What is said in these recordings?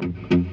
Welcome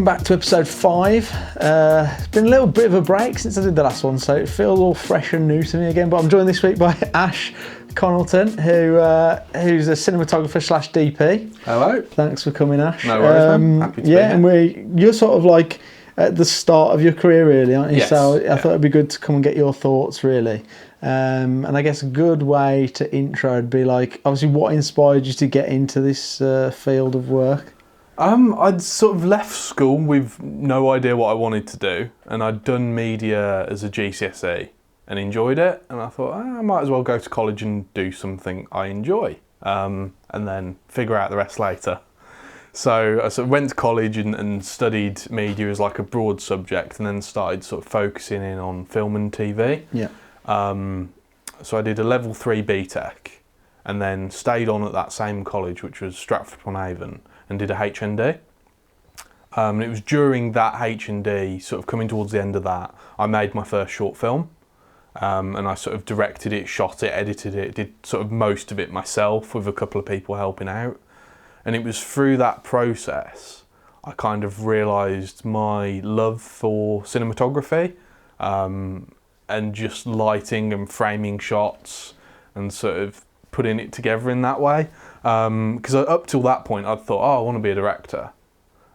back to episode 5. It's been a little bit of a break since I did the last one, so it feels all fresh and new to me again. But I'm joined this week by Ash Connaughton, who's a cinematographer / DP. Hello. Thanks for coming, Ash. No worries, man. Happy to be here. And you're sort of like at the start of your career, really, aren't you? Yes. So I thought it'd be good to come and get your thoughts, really. And I guess a good way to intro would be like, obviously, what inspired you to get into this field of work? I'd sort of left school with no idea what I wanted to do, and I'd done media as a GCSE and enjoyed it, and I thought I might as well go to college and do something I enjoy, and then figure out the rest later. So I sort of went to college and studied media as like a broad subject, and then started sort of focusing in on film and TV. Yeah. So I did a level 3 BTEC, and then stayed on at that same college, which was Stratford-upon-Avon, and did a HND. It was during that HND, sort of coming towards the end of that, I made my first short film. And I sort of directed it, shot it, edited it, did sort of most of it myself with a couple of people helping out. And it was through that process I kind of realised my love for cinematography, and just lighting and framing shots and sort of putting it together in that way. Because up till that point I'd thought, I want to be a director.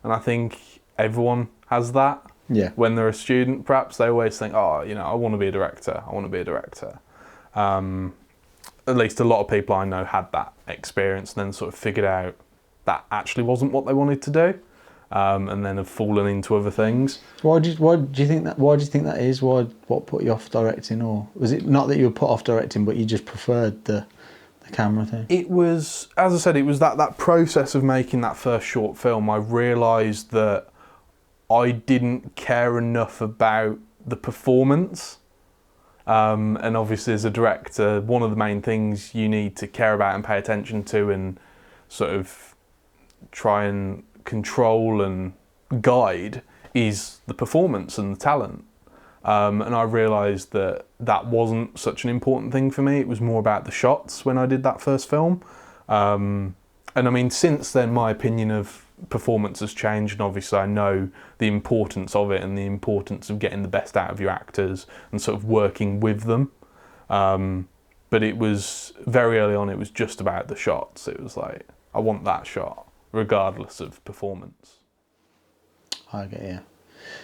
And I think everyone has that. Yeah. When they're a student, perhaps they always think, I want to be a director. I want to be a director. At least a lot of people I know had that experience and then sort of figured out that actually wasn't what they wanted to do, and then have fallen into other things. Why do you think that is? What put you off directing, or was it not that you were put off directing, but you just preferred the camera thing? It was, as I said, it was that process of making that first short film. I realised that I didn't care enough about the performance. And obviously as a director, one of the main things you need to care about and pay attention to and sort of try and control and guide is the performance and the talent. And I realised that wasn't such an important thing for me. It was more about the shots when I did that first film. And I mean, since then, my opinion of performance has changed, and obviously I know the importance of it and the importance of getting the best out of your actors and sort of working with them. But it was very early on, it was just about the shots. It was like, I want that shot, regardless of performance. I get you.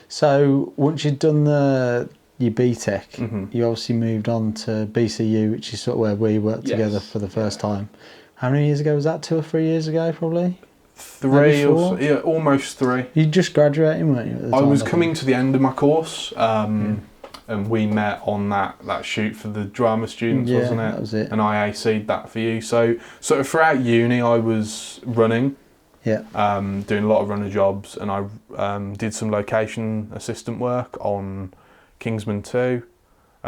So once you'd done your BTEC, you obviously moved on to BCU, which is sort of where we worked together for the first time. How many years ago was that? 2 or 3 years ago, probably? 3 or so, yeah, almost 3. You just graduating, weren't you? At the time, I was coming to the end of my course, and we met on that shoot for the drama students, wasn't it? That was it. And I AC'd that for you. So sort of throughout uni, I was running. Yeah. Doing a lot of runner jobs, and I did some location assistant work on Kingsman 2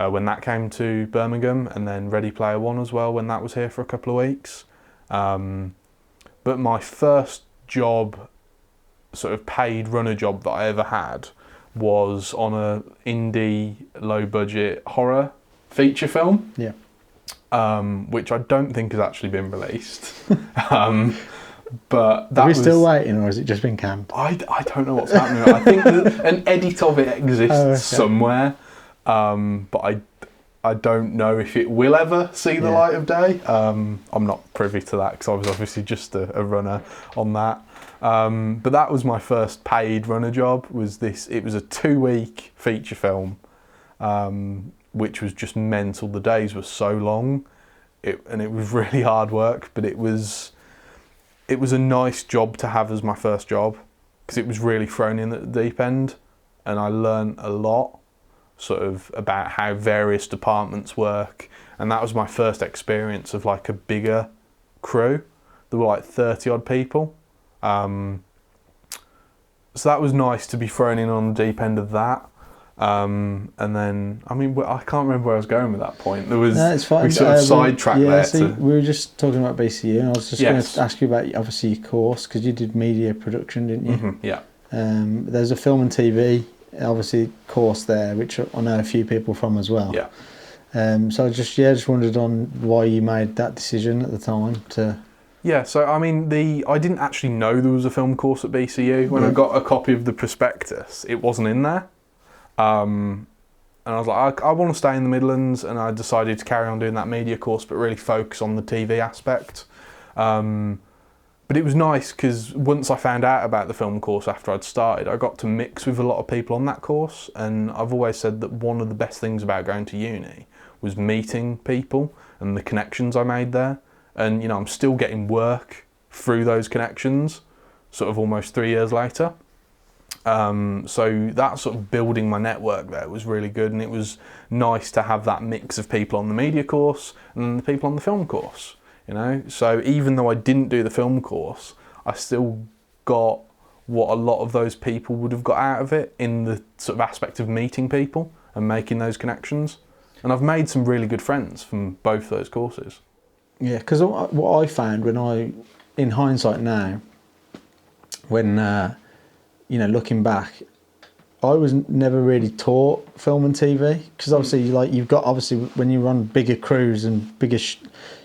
when that came to Birmingham, and then Ready Player One as well when that was here for a couple of weeks. But my first job, sort of paid runner job that I ever had, was on a indie low budget horror feature film. Yeah. Which I don't think has actually been released. But that Are we still waiting, or has it just been canned? I don't know what's happening. I think that an edit of it exists somewhere, but I don't know if it will ever see the light of day. I'm not privy to that because I was obviously just a runner on that. But that was my first paid runner job. It was a 2-week feature film, which was just mental. The days were so long, and it was really hard work, but it was a nice job to have as my first job because it was really thrown in at the deep end, and I learned a lot sort of about how various departments work, and that was my first experience of like a bigger crew. There were like 30 odd people, so that was nice to be thrown in on the deep end of that. And then, I mean, I can't remember where I was going with that point. There was, it's fine. We sort of sidetracked there. So we were just talking about BCU, and I was just going to ask you about, obviously, your course, because you did media production, didn't you? Yeah. There's a film and TV obviously course there, which I know a few people from as well. Yeah. So I just wondered on why you made that decision at the time to. Yeah, so I mean, I didn't actually know there was a film course at BCU. When I got a copy of the prospectus, it wasn't in there. And I was like, I want to stay in the Midlands, and I decided to carry on doing that media course, but really focus on the TV aspect. But it was nice because once I found out about the film course after I'd started, I got to mix with a lot of people on that course. And I've always said that one of the best things about going to uni was meeting people and the connections I made there. And, you know, I'm still getting work through those connections, sort of almost 3 years later. So that sort of building my network there was really good, and it was nice to have that mix of people on the media course and then the people on the film course, you know. So even though I didn't do the film course, I still got what a lot of those people would have got out of it in the sort of aspect of meeting people and making those connections. And I've made some really good friends from both those courses. Yeah, because what I found in hindsight now, when you know, looking back, I was never really taught film and TV, because obviously, like, you've got, obviously when you run bigger crews and bigger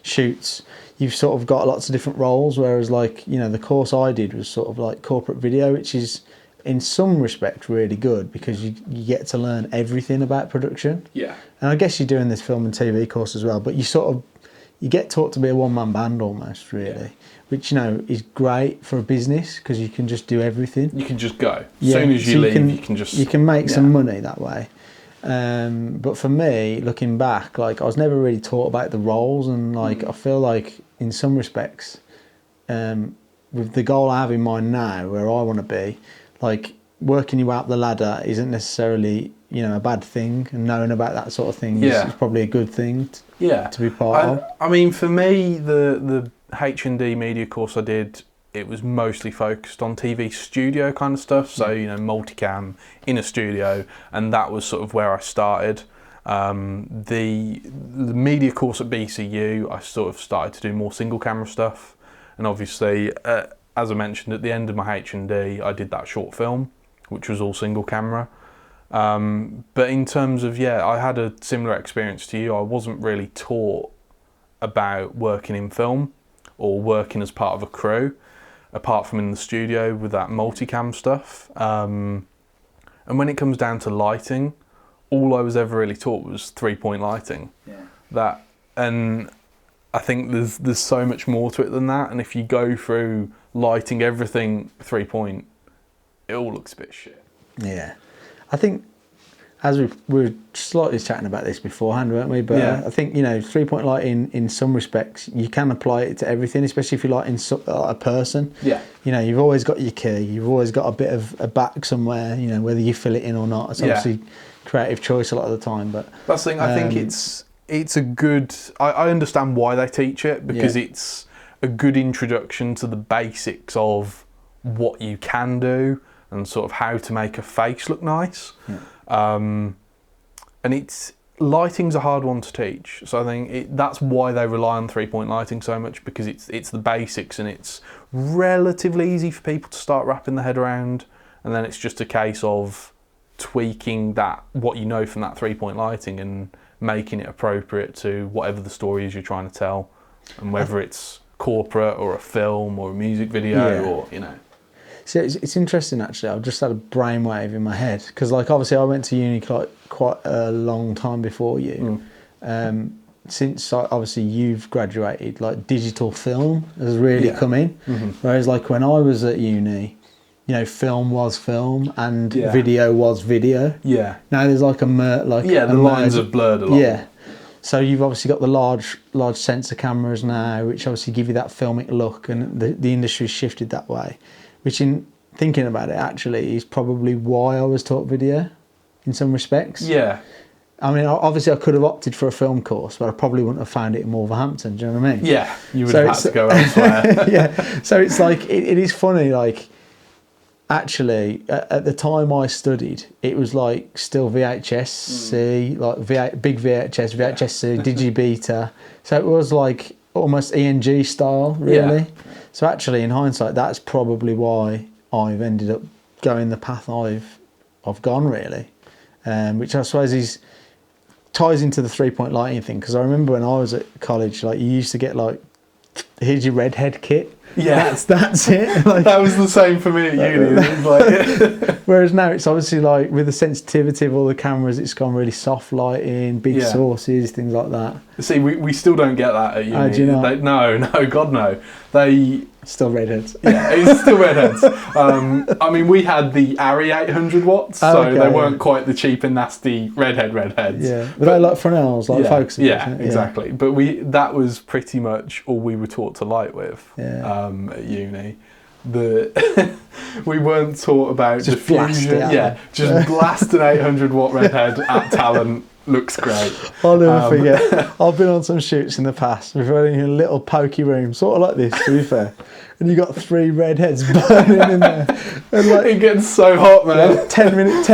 shoots, you've sort of got lots of different roles. Whereas, like, you know, the course I did was sort of like corporate video, which is in some respect really good because you get to learn everything about production. Yeah. And I guess you're doing this film and TV course as well, but you get taught to be a one-man band almost, really. Yeah. Which, you know, is great for a business because you can just do everything. You can just go. As soon as you leave, you can make some money that way. But for me, looking back, like, I was never really taught about the roles, and like I feel like in some respects, with the goal I have in mind now, where I want to be, like, working you up the ladder isn't necessarily, you know, a bad thing, and knowing about that sort of thing is probably a good thing to be part of. I mean, for me, the H&D media course I did, it was mostly focused on TV studio kind of stuff, so, you know, multicam in a studio, and that was sort of where I started. The media course at BCU, I sort of started to do more single camera stuff, and obviously, as I mentioned, at the end of my H&D, I did that short film, which was all single camera. But in terms of, I had a similar experience to you. I wasn't really taught about working in film or working as part of a crew, apart from in the studio with that multicam stuff. And when it comes down to lighting, all I was ever really taught was 3-point lighting. Yeah. And I think there's so much more to it than that. And if you go through lighting everything 3-point, it all looks a bit shit. Yeah. I think, as we were slightly chatting about this beforehand, weren't we? But I think, you know, 3-point lighting, in some respects, you can apply it to everything, especially if you're lighting a person. Yeah. You know, you've always got your key, you've always got a bit of a back somewhere, you know, whether you fill it in or not. It's obviously creative choice a lot of the time. But that's the thing, I think it's a good... I understand why they teach it, because it's a good introduction to the basics of what you can do and sort of how to make a face look nice. And lighting's a hard one to teach, so I think that's why they rely on 3-point lighting so much, because it's the basics, and it's relatively easy for people to start wrapping their head around, and then it's just a case of tweaking what you know from that 3-point lighting and making it appropriate to whatever the story is you're trying to tell, and whether it's corporate or a film or a music video or, you know. So it's interesting, actually. I've just had a brainwave in my head, because, like, obviously I went to uni quite a long time before you. Since obviously you've graduated, like, digital film has really come in. Whereas, like, when I was at uni, you know, film was film and video was video. Yeah. Now there's like the lines have blurred a lot. Yeah. So you've obviously got the large sensor cameras now, which obviously give you that filmic look, and the industry's shifted that way. Which, in thinking about it, actually is probably why I was taught video, in some respects. Yeah. I mean, obviously I could have opted for a film course, but I probably wouldn't have found it in Wolverhampton, do you know what I mean? Yeah, you would have had to go elsewhere. Yeah, so it's like, it is funny, like, actually, at the time I studied, it was like still VHS-C, like big VHS, VHS-C, Digibeta. So it was like almost ENG style, really. Yeah. So actually, in hindsight, that's probably why I've ended up going the path I've I've gone really, which I suppose ties into the 3-point lighting thing, because I remember when I was at college, like you used to get like, here's your redhead kit. Yeah, that's it. Like, that was the same for me at uni. Like, whereas now it's obviously like with the sensitivity of all the cameras, it's gone really soft lighting, big sources, things like that. See, we still don't get that at uni. Oh, do you not? No, God no. They still redheads. Yeah, it's still redheads. I mean, we had the Arri 800 watts, so they weren't quite the cheap and nasty redheads. Yeah, but they like Fresnels, like focus. Yeah, exactly. But that was pretty much all we were taught to light with at uni. We weren't taught about just diffusion. Just blast an 800 watt redhead at talent. Looks great. I'll never forget. I've been on some shoots in the past. We've been in a little pokey room, sort of like this, to be fair. And you got 3 redheads burning in there. And like, it gets so hot, man. Like 10 minutes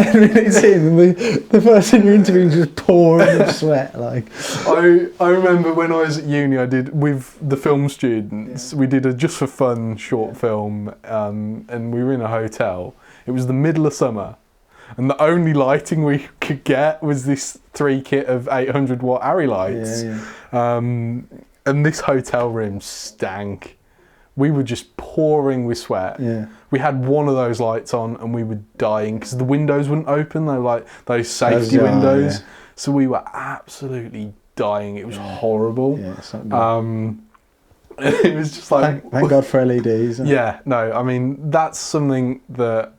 in, and the person you're interviewing is just pouring in sweat. Like, I remember when I was at uni, I did with the film students. We did a just for fun short film, and we were in a hotel. It was the middle of summer. And the only lighting we could get was this 3 kit of 800 watt Arri lights. And this hotel room stank. We were just pouring with sweat. Yeah. We had one of those lights on and we were dying because the windows wouldn't open. They were like those safety windows. Yeah. So we were absolutely dying. It was horrible. Yeah, it's not good. It was just like... Thank God for LEDs. Yeah, no, I mean, that's something that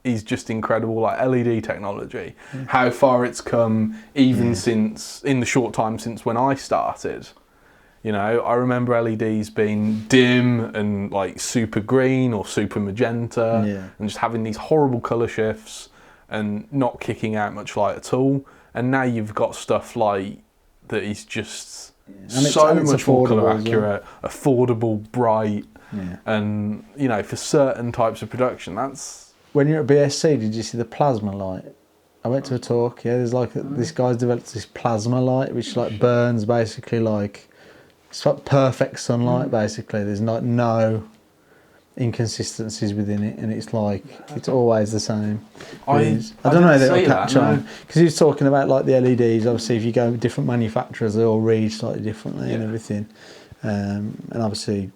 is just incredible, like LED technology, how far it's come even since, in the short time since when I started. You know, I remember LEDs being dim and like super green or super magenta and just having these horrible colour shifts and not kicking out much light at all. And now you've got stuff like that is just so much more colour accurate, affordable, bright, and you know, for certain types of production, that's... When you're at BSC, did you see the plasma light? I went to a talk. Yeah, there's like this guy's developed this plasma light, which like burns basically like it's like perfect sunlight. Basically, there's like no inconsistencies within it, and it's like it's always the same. I don't know that it'll catch on because he was talking about like the LEDs. Obviously, if you go with different manufacturers, they all read slightly differently and everything. And obviously,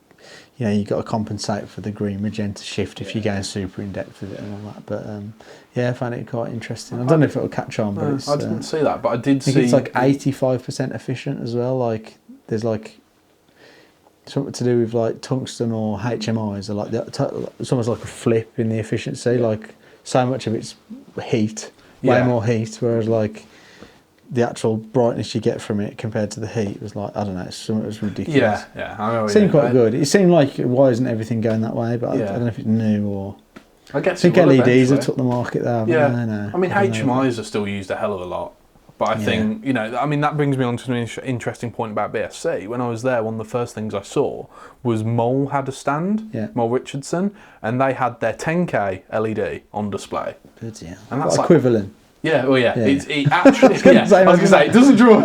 you know, you've got to compensate for the green magenta shift if you're going super in depth with it and all that. But I found it quite interesting. I don't know if it'll catch on, but it's, I didn't see that, but I did see. It's like 85% efficient as well. Like there's like something to do with like tungsten or HMIs, or like it's almost like a flip in the efficiency. Like so much of it's heat, way more heat, whereas like the actual brightness you get from it compared to the heat was like, I don't know, it was ridiculous. Yeah. It seemed quite good. It seemed like, why isn't everything going that way? But I don't know if it's new or... I guess think LEDs have took the market there. Yeah. I mean, HMIs are still used a hell of a lot. But I think, you know, I mean, that brings me on to an interesting point about BSC. When I was there, one of the first things I saw was Mole had a stand, Mole Richardson, and they had their 10K LED on display. Good, yeah. And that's equivalent. Yeah, well, yeah. It actually, I was going to say, it doesn't draw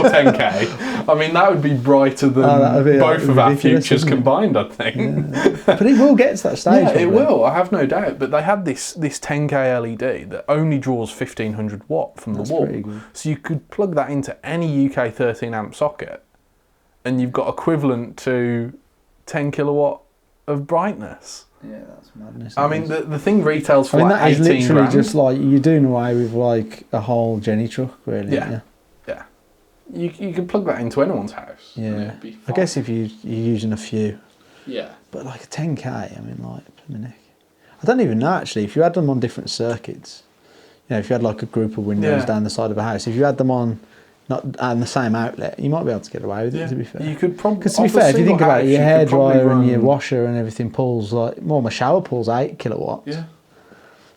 10K. I mean, that would be brighter than both of our futures combined, I think. Yeah. But it will get to that stage. Yeah, it will. I have no doubt. But they had this 10K LED that only draws 1500 watt from the wall. So you could plug that into any UK 13 amp socket, and you've got equivalent to 10 kilowatt of brightness. Yeah, that's madness. I mean, the thing retails for like 18 that is literally grand. just like you're doing away with like a whole Jenny truck, really. Yeah. You could plug that into anyone's house. Yeah. I guess if you're using a few. Yeah. But like a 10K, I mean, like, I don't even know actually. If you had them on different circuits, you know, if you had like a group of windows down the side of a house, if you had them on on the same outlet, you might be able to get away with it, to be fair. You could probably... Because to be fair, if you think about it, your hairdryer and your washer and everything pulls, like, well, my shower pulls 8 kilowatts. Yeah.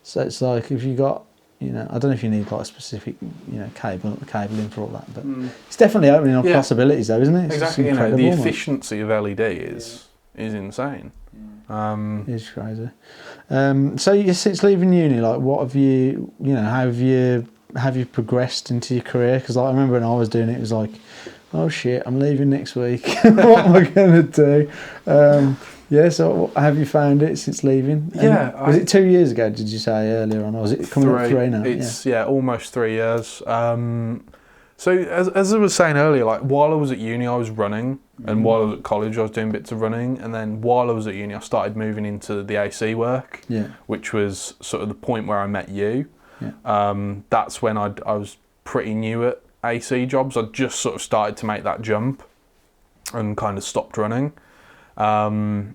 So it's like, if you got, you know, I don't know if you need like a specific, you know, cabling for all that, but it's definitely opening up possibilities though, isn't it? It's exactly, you know, the efficiency of LED is insane. It's crazy. So since leaving uni, like, what have you, you know, have you progressed into your career? Because like, I remember when I was doing it, it was like, oh shit, I'm leaving next week. What am I going to do? Yeah, so have you found it since leaving? Yeah. Was it 2 years ago, did you say earlier on? Or was it coming up 3 now? It's, almost 3 years. So as I was saying earlier, like while I was at uni, I was running, and while I was at college, I was doing bits of running, and then while I was at uni, I started moving into the AC work, which was sort of the point where I met you. Yeah. That's when I was pretty new at AC jobs. I just sort of started to make that jump, and kind of stopped running. So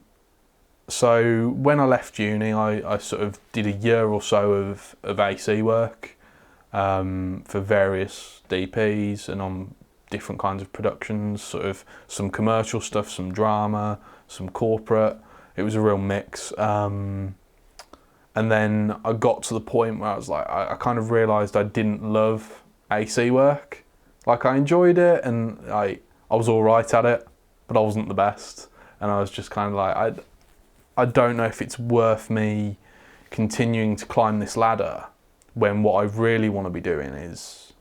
when I left uni, I sort of did a year or so of AC work. For various DPs and on different kinds of productions, sort of some commercial stuff, some drama, some corporate. It was a real mix. And then I got to the point where I was like, I kind of realised I didn't love AC work. Like I enjoyed it and I was all right at it, but I wasn't the best. And I was just kind of like, I don't know if it's worth me continuing to climb this ladder when what I really want to be doing is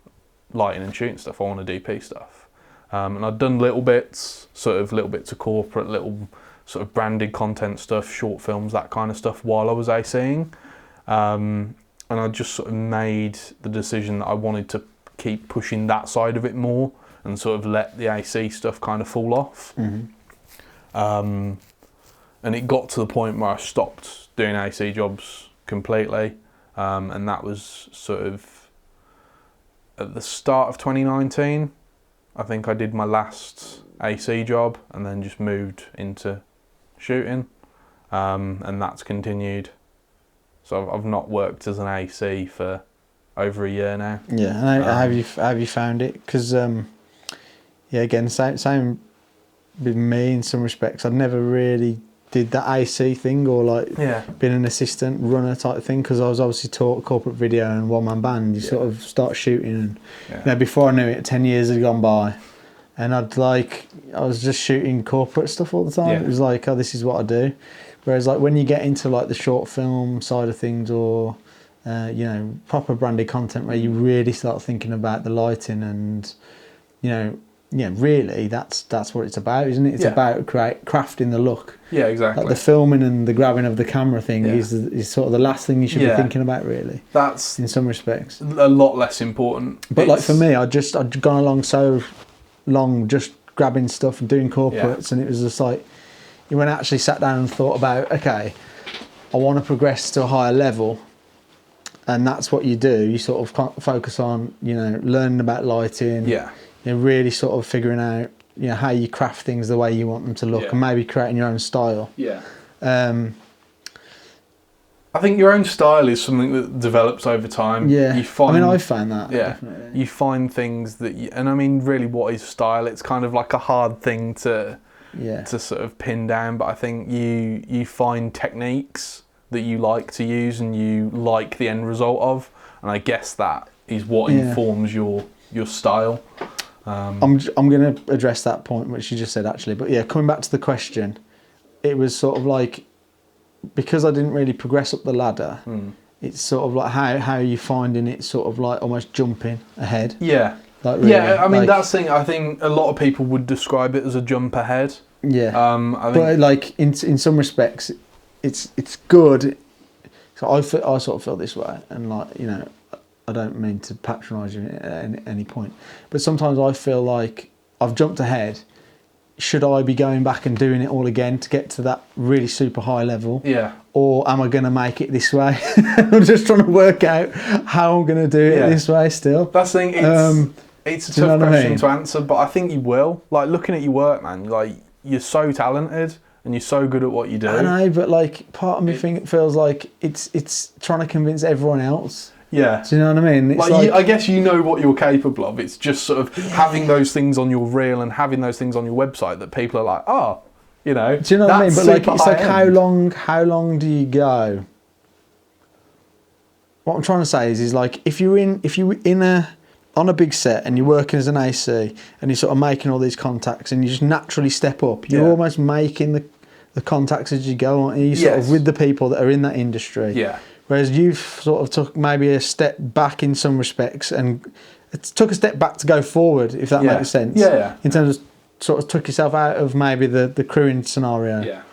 lighting and shooting stuff. I want to DP stuff. And I'd done little bits of corporate, little sort of branded content stuff, short films, that kind of stuff while I was ACing. And I just sort of made the decision that I wanted to keep pushing that side of it more and sort of let the AC stuff kind of fall off. Mm-hmm. And it got to the point where I stopped doing AC jobs completely. And that was sort of at the start of 2019. I think I did my last AC job and then just moved into shooting. And that's continued. So I've not worked as an AC for over a year now. Yeah, and have you found it? Because again, same with me in some respects. I've never really did that AC thing or like being an assistant runner type thing, because I was obviously taught corporate video and one man band. You sort of start shooting, and before I knew it, 10 years had gone by, and I was just shooting corporate stuff all the time. Yeah. It was like, oh, this is what I do. Whereas like when you get into like the short film side of things or proper branded content where you really start thinking about the lighting and really that's what it's about, isn't it? It's about crafting the look. Yeah, exactly. Like the filming and the grabbing of the camera thing is sort of the last thing you should be thinking about, really. That's in some respects a lot less important. But like for me, I'd gone along so long just grabbing stuff and doing corporates, and it was just like when I actually sat down and thought about, okay, I want to progress to a higher level, and that's what you do. You sort of focus on learning about lighting. Yeah. Really sort of figuring out how you craft things the way you want them to look, and maybe creating your own style. Yeah. I think your own style is something that develops over time. Yeah. I've found that. Yeah. Definitely. You find things that really, what is style? It's kind of like a hard thing to sort of pin down, but I think you find techniques that you like to use and you like the end result of, and I guess that is what informs your style. I'm going to address that point which you just said actually, but coming back to the question, it was sort of like, because I didn't really progress up the ladder, it's sort of like how are you finding it sort of like almost jumping ahead? Yeah. Like really, that's the thing. I think a lot of people would describe it as a jump ahead. Yeah. But like in some respects, it's good. So I sort of feel this way, and like I don't mean to patronise you at any point, but sometimes I feel like I've jumped ahead. Should I be going back and doing it all again to get to that really super high level? Yeah. Or am I going to make it this way? I'm just trying to work out how I'm going to do it this way still. That's the thing. It's a tough question to answer, but I think you will. Like, looking at your work, man, like, you're so talented and you're so good at what you do. I know, but like, part of me feels like it's trying to convince everyone else. Yeah. Do you know what I mean? It's like I guess you know what you're capable of. It's just sort of having those things on your reel and having those things on your website that people are like, oh, Do you know what I mean? But like, it's like how long do you go? What I'm trying to say is like if you're on a big set and you're working as an AC and you're sort of making all these contacts and you just naturally step up, you're almost making the contacts as you go, aren't you? You're sort of with the people that are in that industry. Yeah. Whereas you've sort of took maybe a step back in some respects, and it took a step back to go forward, if that makes sense. Yeah. In terms of sort of took yourself out of maybe the crewing scenario. Yeah.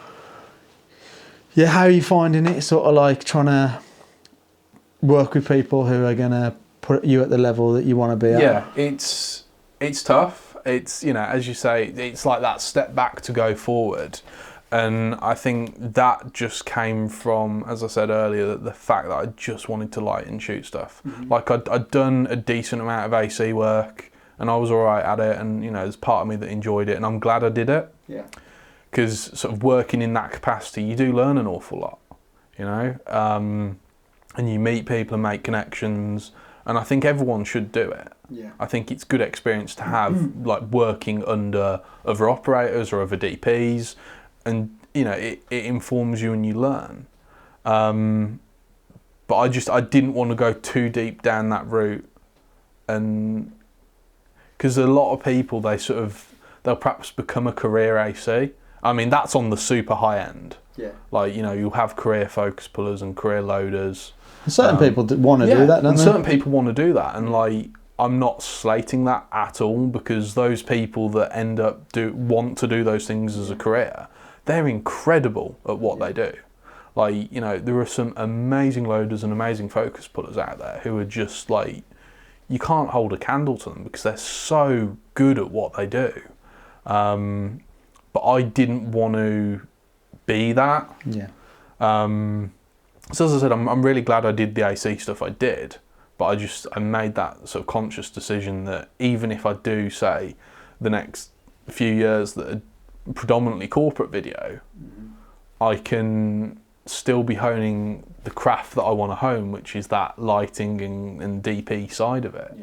Yeah, how are you finding it? Sort of like trying to work with people who are going to put you at the level that you want to be at? Yeah, it's tough. It's, you know, as you say, it's like that step back to go forward. And I think that just came from, as I said earlier, the fact that I just wanted to light and shoot stuff. Mm-hmm. Like I'd done a decent amount of AC work and I was all right at it, and, you know, there's part of me that enjoyed it, and I'm glad I did it. Yeah. Because sort of working in that capacity, you do learn an awful lot, you know, and you meet people and make connections, and I think everyone should do it. Yeah. I think it's good experience to have, like working under other operators or other DPs. And, you know, it informs you and you learn. But I didn't want to go too deep down that route. And because a lot of people, they'll perhaps become a career AC. I mean, that's on the super high end. Yeah. Like, you know, you'll have career focus pullers and career loaders. And certain people want to do that, don't they? Certain people want to do that. And, like, I'm not slating that at all, because those people that end up want to do those things as a career, they're incredible at what they do. Like, you know, there are some amazing loaders and amazing focus pullers out there who are just like, you can't hold a candle to them because they're so good at what they do. But I didn't want to be that. Yeah. So as I said, I'm really glad I did the AC stuff I did, but I made that sort of conscious decision that even if I do, say, the next few years that are predominantly corporate video, I can still be honing the craft that I want to hone, which is that lighting and DP side of it,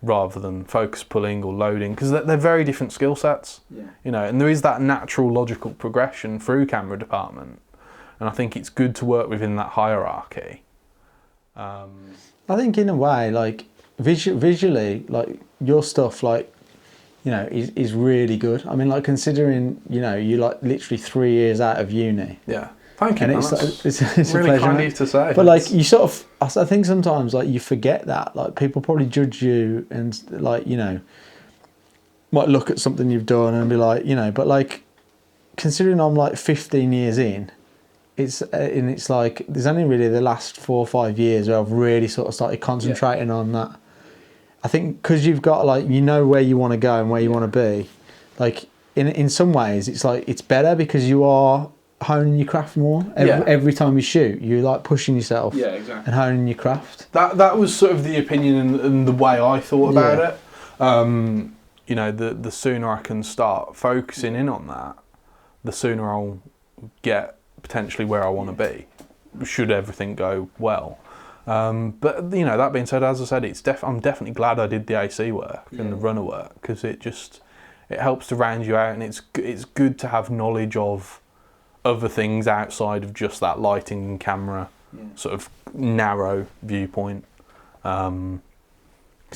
rather than focus pulling or loading, because they're very different skill sets. You know, and there is that natural logical progression through camera department, and I think it's good to work within that hierarchy. I think in a way, like visually, like your stuff, like, you know, is really good. I mean, like, considering, you know, you're like literally 3 years out of uni. Yeah. Thank you, and man. It's really a pleasure, kind of you to say. But like, you sort of, I think sometimes like you forget that, like people probably judge you and like, you know, might look at something you've done and be like, you know, but like considering I'm like 15 years in, it's like there's only really the last 4 or 5 years where I've really sort of started concentrating on that. I think because you've got like, you know where you want to go and where you want to be, like in some ways it's like it's better because you are honing your craft more every time you shoot. You're like pushing yourself and honing your craft. That was sort of the opinion and the way I thought about it. You know, the sooner I can start focusing in on that, the sooner I'll get potentially where I want to be, should everything go well. But, you know, that being said, as I said, I'm definitely glad I did the AC work and the runner work, because it helps to round you out, and it's good to have knowledge of other things outside of just that lighting and camera sort of narrow viewpoint, because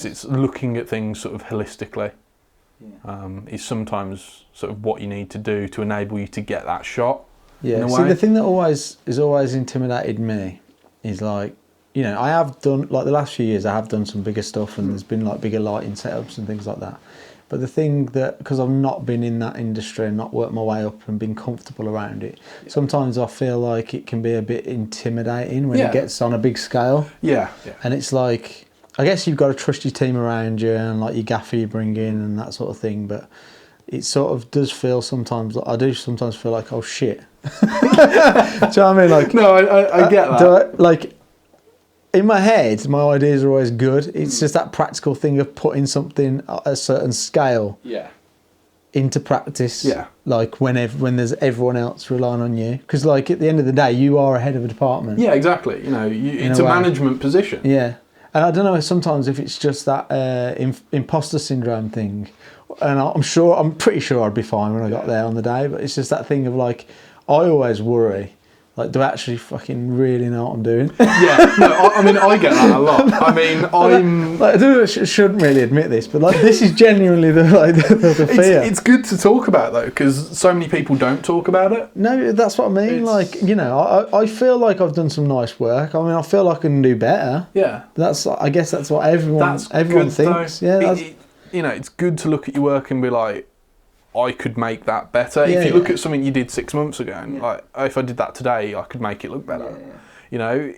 it's looking at things sort of holistically. Is sometimes sort of what you need to do to enable you to get that shot. Yeah. See, the thing that always intimidated me is like, you know, I have done, like the last few years, I have done some bigger stuff, and there's been like bigger lighting setups and things like that. But the thing that, because I've not been in that industry and not worked my way up and been comfortable around it, sometimes I feel like it can be a bit intimidating when it gets on a big scale. Yeah. And it's like, I guess you've got to trust your team around you and like your gaffer you bring in and that sort of thing. But it sort of does feel sometimes, I do sometimes feel like, oh shit. Do you know what I mean? Like, no, I get that. Like, in my head, my ideas are always good. It's just that practical thing of putting something at a certain scale into practice. Like when there's everyone else relying on you, because like at the end of the day, you are a head of a department. Yeah, exactly. You know, it's a management position. Yeah, and I don't know sometimes if it's just that imposter syndrome thing, and I'm pretty sure I'd be fine when I got there on the day. But it's just that thing of like, I always worry. Like, do I actually fucking really know what I'm doing? Yeah, no, I mean, I get that a lot. I mean, I shouldn't really admit this, but like, this is genuinely the fear. It's good to talk about, though, because so many people don't talk about it. No, that's what I mean. Like, you know, I feel like I've done some nice work. I mean, I feel like I can do better. Yeah. But I guess that's what everyone thinks. Though. Yeah. You know, it's good to look at your work and be like, I could make that better. If you look at something you did 6 months ago, and like, if I did that today, I could make it look better. You know,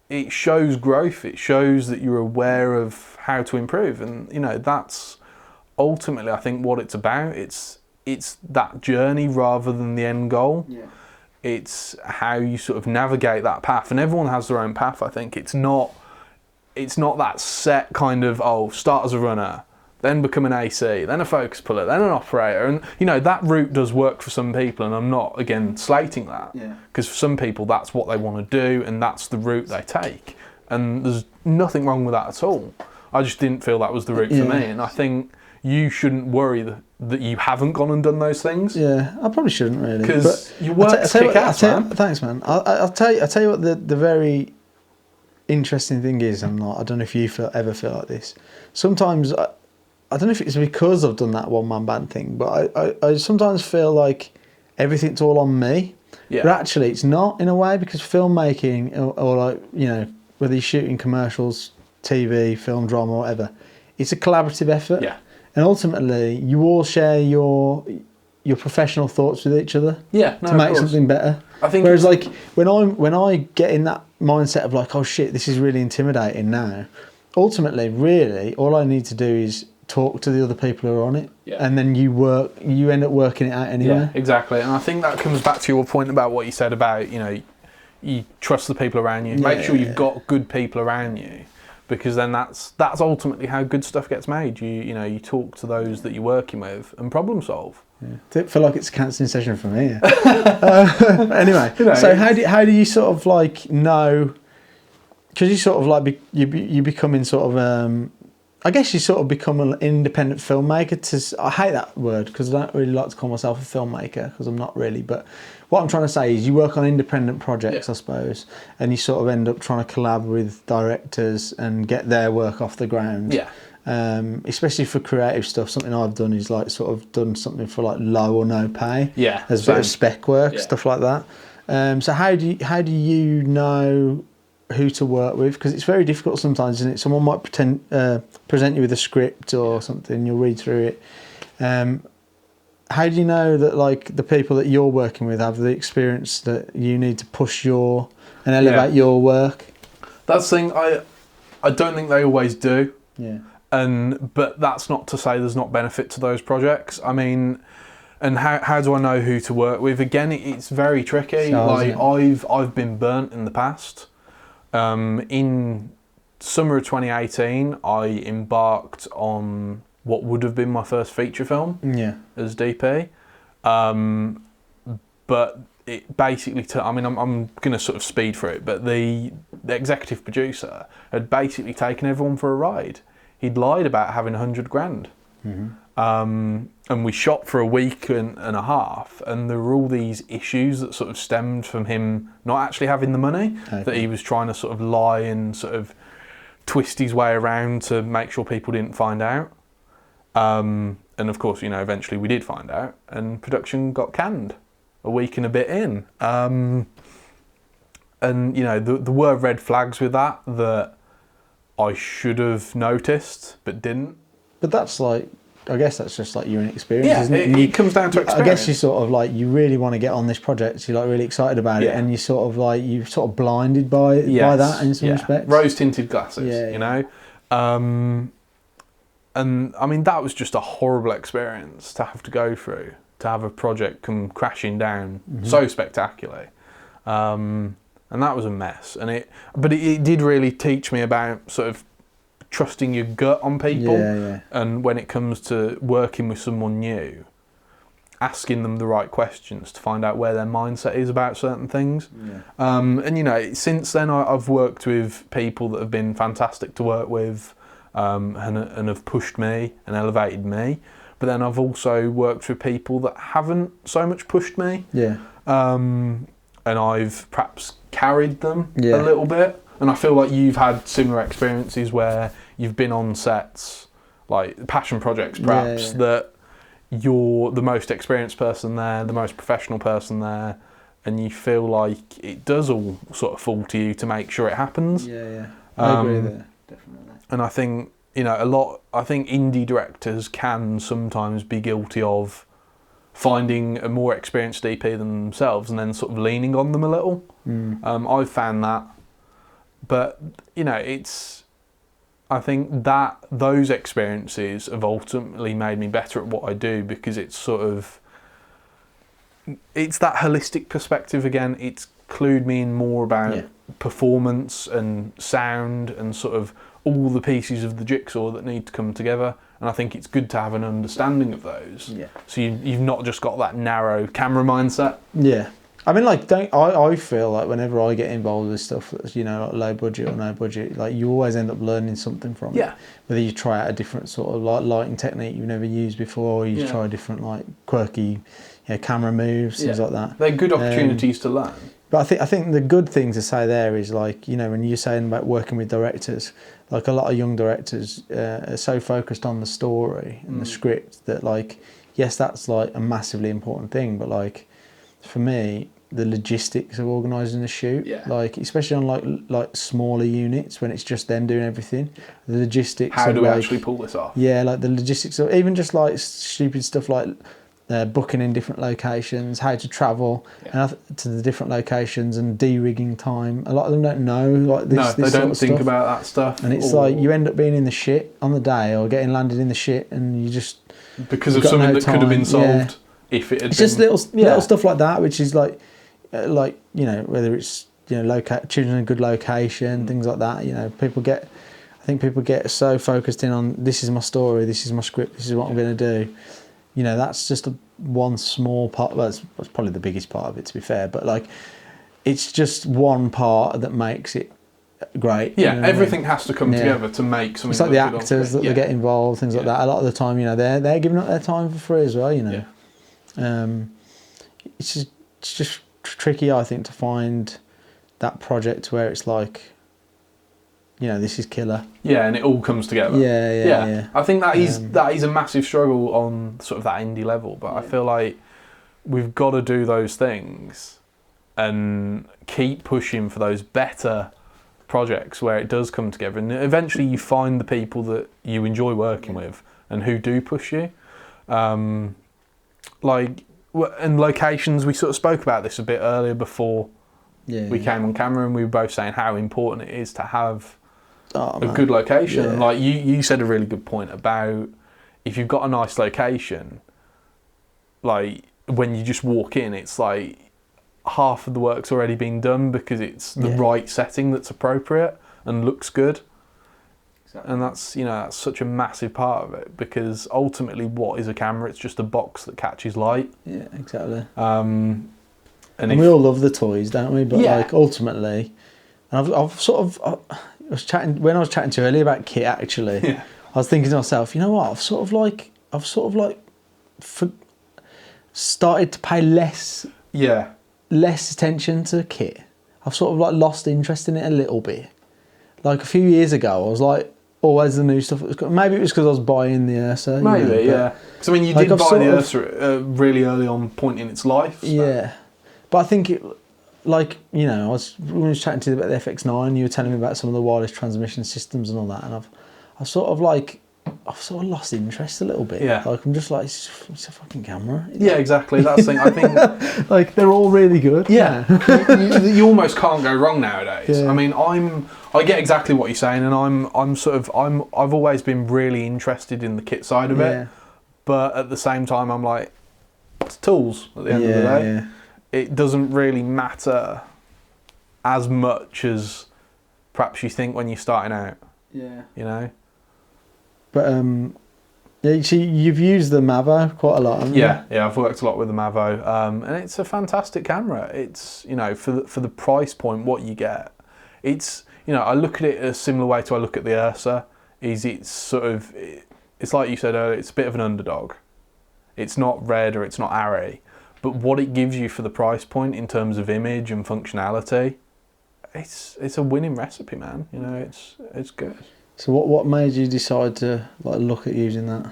it shows growth. It shows that you're aware of how to improve, and you know, that's ultimately, I think, what it's about. It's that journey rather than the end goal. It's how you sort of navigate that path, and everyone has their own path. I think it's not that set kind of, start as a runner, then become an AC, then a focus puller, then an operator, and you know, that route does work for some people, and I'm not again slating that, because for some people that's what they want to do and that's the route they take, and there's nothing wrong with that at all. I just didn't feel that was the route for me, and I think you shouldn't worry that you haven't gone and done those things. Yeah, I probably shouldn't really. Because your work's kick-ass, man. Thanks, man. I'll tell you what the very interesting thing is, and I don't know if you ever feel like this. Sometimes, I don't know if it's because I've done that one-man band thing, but I sometimes feel like everything's all on me. But actually it's not, in a way, because filmmaking, or like, you know, whether you're shooting commercials, TV, film, drama, or whatever, it's a collaborative effort. And ultimately, you all share your professional thoughts with each other to make something better. I think. Whereas, like when I get in that mindset of like, oh shit, this is really intimidating now. Ultimately, really, all I need to do is talk to the other people who are on it, and then you end up working it out anyway. Yeah, exactly. And I think that comes back to your point about what you said about, you know, you trust the people around you. Make sure you've got good people around you. Because then that's ultimately how good stuff gets made. You know, you talk to those that you're working with and problem solve. Don't feel like it's a counselling session for me. Anyway, you know, so how do you sort of like know? Because you sort of like you becoming sort of I guess you sort of become an independent filmmaker. I hate that word because I don't really like to call myself a filmmaker because I'm not really. But what I'm trying to say is you work on independent projects, I suppose, and you sort of end up trying to collab with directors and get their work off the ground. Especially for creative stuff. Something I've done is like sort of done something for like low or no pay. As a bit of spec work, stuff like that. So how do you know who to work with? Because it's very difficult sometimes, isn't it? Someone might present you with a script or something, you'll read through it. How do you know that like the people that you're working with have the experience that you need to push and elevate your work? That's the thing. I don't think they always do. But that's not to say there's not benefit to those projects. I mean, and how do I know who to work with? Again, it's very tricky. Like I've been burnt in the past. In summer of 2018, I embarked on what would have been my first feature film as DP. But it basically, I'm going to sort of speed through it, but the executive producer had basically taken everyone for a ride. He'd lied about having 100 grand. And we shot for a week and a half, and there were all these issues that sort of stemmed from him not actually having the money, that he was trying to sort of lie and sort of twist his way around to make sure people didn't find out. And of course, you know, eventually we did find out, and production got canned a week and a bit in. And, you know, there were red flags with that I should have noticed, but didn't. But that's like, I guess that's just like your inexperience, isn't it? It comes down to experience. I guess you sort of like, you really want to get on this project, so you're like really excited about it, and you're sort of blinded by that in some respects. Rose tinted glasses, you know. And I mean, that was just a horrible experience to have to go through, to have a project come crashing down so spectacularly. And that was a mess. But it did really teach me about sort of trusting your gut on people, and when it comes to working with someone new, asking them the right questions to find out where their mindset is about certain things. And you know, since then I've worked with people that have been fantastic to work with, and have pushed me and elevated me. But then I've also worked with people that haven't so much pushed me. And I've perhaps carried them a little bit. And I feel like you've had similar experiences where you've been on sets, like passion projects perhaps, that you're the most experienced person there, the most professional person there, and you feel like it does all sort of fall to you to make sure it happens. I agree there, definitely. And I think, you know, I think indie directors can sometimes be guilty of finding a more experienced DP than themselves and then sort of leaning on them a little. I've found that. But, you know, I think that those experiences have ultimately made me better at what I do, because it's that holistic perspective again. It's clued me in more about performance and sound and sort of all the pieces of the jigsaw that need to come together. And I think it's good to have an understanding of those. Yeah. So you've not just got that narrow camera mindset. Yeah. I mean, like, I feel like whenever I get involved with stuff that's, you know, like low budget or no budget, like, you always end up learning something from it. Whether you try out a different sort of like lighting technique you've never used before, or you try different like quirky, you know, camera moves, things like that. They're good opportunities to learn. But I think the good thing to say there is, like, you know, when you're saying about working with directors, like, a lot of young directors are so focused on the story and the script that, like, yes, that's like a massively important thing, but like, for me, the logistics of organising a shoot, like, especially on like smaller units when it's just them doing everything, the logistics. How do we actually pull this off? Yeah, like the logistics of even just like stupid stuff like booking in different locations, how to travel to the different locations, and de-rigging time. A lot of them don't know like this. No, they don't think about that stuff. And it's like you end up being in the shit on the day, or getting landed in the shit, and you just because of something that could have been solved if it had it's just little stuff like that, which is like you know, whether it's, you know, choosing a good location, things like that. You know, I think people get so focused in on, this is my story, this is my script, this is what I'm going to do. You know, that's just one small part. Well, that's probably the biggest part of it, to be fair. But like, it's just one part that makes it great. Yeah, you know, everything has to come together to make something. It's like the actors that they get involved, things like that. A lot of the time, you know, they're giving up their time for free as well. You know, it's just tricky, I think, to find that project where it's like, you know, this is killer. Yeah, and it all comes together. Yeah. I think that is a massive struggle on sort of that indie level, but I feel like we've got to do those things and keep pushing for those better projects where it does come together, and eventually you find the people that you enjoy working with and who do push you. Like, and locations, we sort of spoke about this a bit earlier before we came on camera, and we were both saying how important it is to have a good location. And like you said a really good point about, if you've got a nice location, like when you just walk in, it's like half of the work's already been done because it's the right setting that's appropriate and looks good. And that's, you know, that's such a massive part of it, because ultimately, what is a camera? It's just a box that catches light. Yeah, exactly. And we all love the toys, don't we? But like, ultimately, and I've sort of, I was chatting to you earlier about kit. Actually, I was thinking to myself, you know what? I've sort of like started to pay less attention to kit. I've sort of like lost interest in it a little bit. Like a few years ago, I was like, always the new stuff. Maybe it was because I was buying the Ursa. Maybe, yeah. Because I mean, you did buy the Ursa really early on point in its life. So. Yeah, but I think it, like, you know, when I was chatting to you about the FX9, you were telling me about some of the wireless transmission systems and all that, and I've sort of lost interest a little bit. Yeah. Like, I'm just like, it's a fucking camera. Yeah, exactly. That's the thing. I think like, they're all really good. Yeah. you almost can't go wrong nowadays. Yeah. I mean, I get exactly what you're saying, and I've always been really interested in the kit side of it. But at the same time, I'm like, it's tools at the end of the day. Yeah. It doesn't really matter as much as perhaps you think when you're starting out. Yeah. You know? But you've used the Mavo quite a lot, haven't you? Yeah, I've worked a lot with the Mavo, and it's a fantastic camera. It's, you know, for the price point, what you get, it's, you know, I look at it a similar way to I look at the Ursa. It's like you said earlier, it's a bit of an underdog. It's not red or it's not Arri, but what it gives you for the price point in terms of image and functionality, it's a winning recipe, man. You know, it's good. So what made you decide to like look at using that?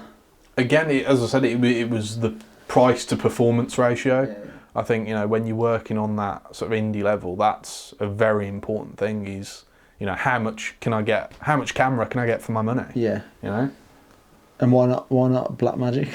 Again, as I said, it was the price to performance ratio. Yeah. I think, you know, when you're working on that sort of indie level, that's a very important thing. Is, you know, how much camera can I get for my money? Yeah. You know. And why not Blackmagic?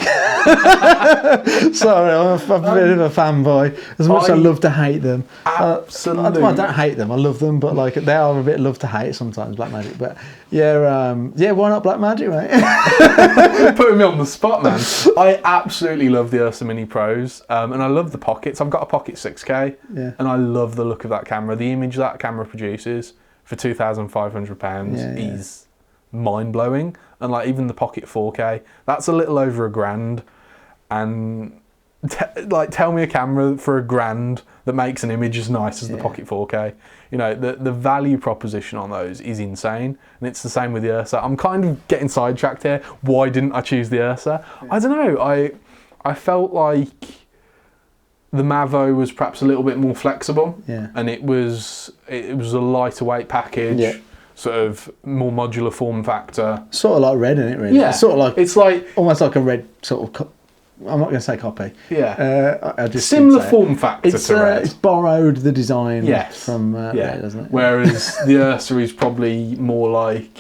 Sorry, I'm a bit of a fanboy. As much as I love to hate them. Absolutely. I don't hate them. I love them, but like they are a bit love to hate sometimes. Blackmagic, but yeah, why not Blackmagic, mate? Putting me on the spot, man. I absolutely love the Ursa Mini Pros, and I love the pockets. I've got a Pocket 6K, and I love the look of that camera. The image that camera produces for £2,500 is mind blowing. And like even the Pocket 4K, that's a little over £1,000. And tell me a camera for £1,000 that makes an image as nice as the Pocket 4K. You know, the value proposition on those is insane. And it's the same with the Ursa. I'm kind of getting sidetracked here. Why didn't I choose the Ursa? I don't know. I felt like the Mavo was perhaps a little bit more flexible. Yeah. And it was a lighter weight package. Yeah. Sort of more modular form factor. Sort of like Red, isn't it, really? Yeah. It's like almost like a Red sort of... I'm not going to say copy. Yeah. I just similar form factor to Red. It's borrowed the design from Red, doesn't it? Whereas the Ursa is probably more like...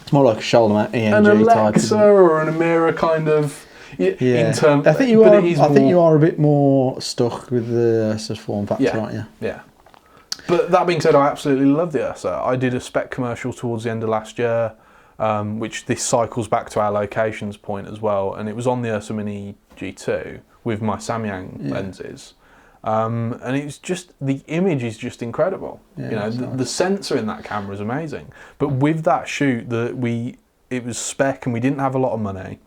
It's more like a shoulder mount ENG an Alexa type, or an Amira kind of... Yeah. In terms, I think you are a bit more stuck with the Ursa's form factor, aren't you? Yeah. But that being said, I absolutely love the Ursa. I did a spec commercial towards the end of last year, which this cycles back to our locations point as well, and it was on the Ursa Mini G2 with my Samyang lenses. And it's just, the image is just incredible. Yeah, you know, nice. the sensor in that camera is amazing. But with that shoot, it was spec and we didn't have a lot of money.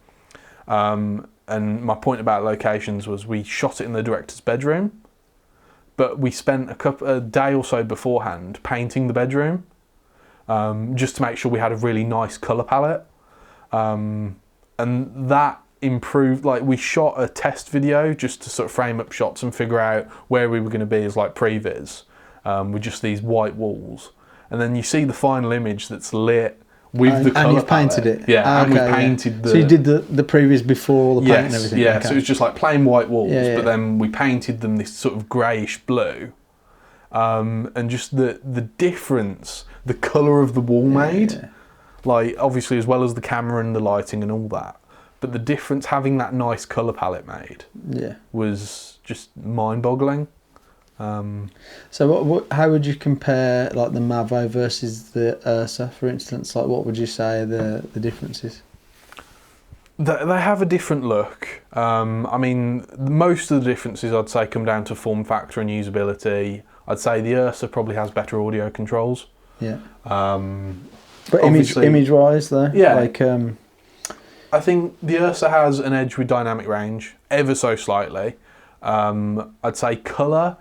And my point about locations was we shot it in the director's bedroom. But we spent a day or so beforehand painting the bedroom, just to make sure we had a really nice colour palette. And that improved, like we shot a test video just to sort of frame up shots and figure out where we were going to be as like previs, with just these white walls. And then you see the final image that's lit with the colour and you've painted palette. it? Yeah, and we painted the... So you did the previous before all the paint and everything? Yeah, okay. So it was just like plain white walls, but then we painted them this sort of greyish blue. And just the difference, the colour of the wall made, like obviously as well as the camera and the lighting and all that, but the difference having that nice colour palette made was just mind-boggling. So how would you compare like the Mavo versus the Ursa, for instance? Like what would you say the differences? They have a different look. I mean, most of the differences I'd say come down to form factor and usability. I'd say the Ursa probably has better audio controls. Yeah. But image-wise though? Yeah. Like, I think the Ursa has an edge with dynamic range, ever so slightly. I'd say colour,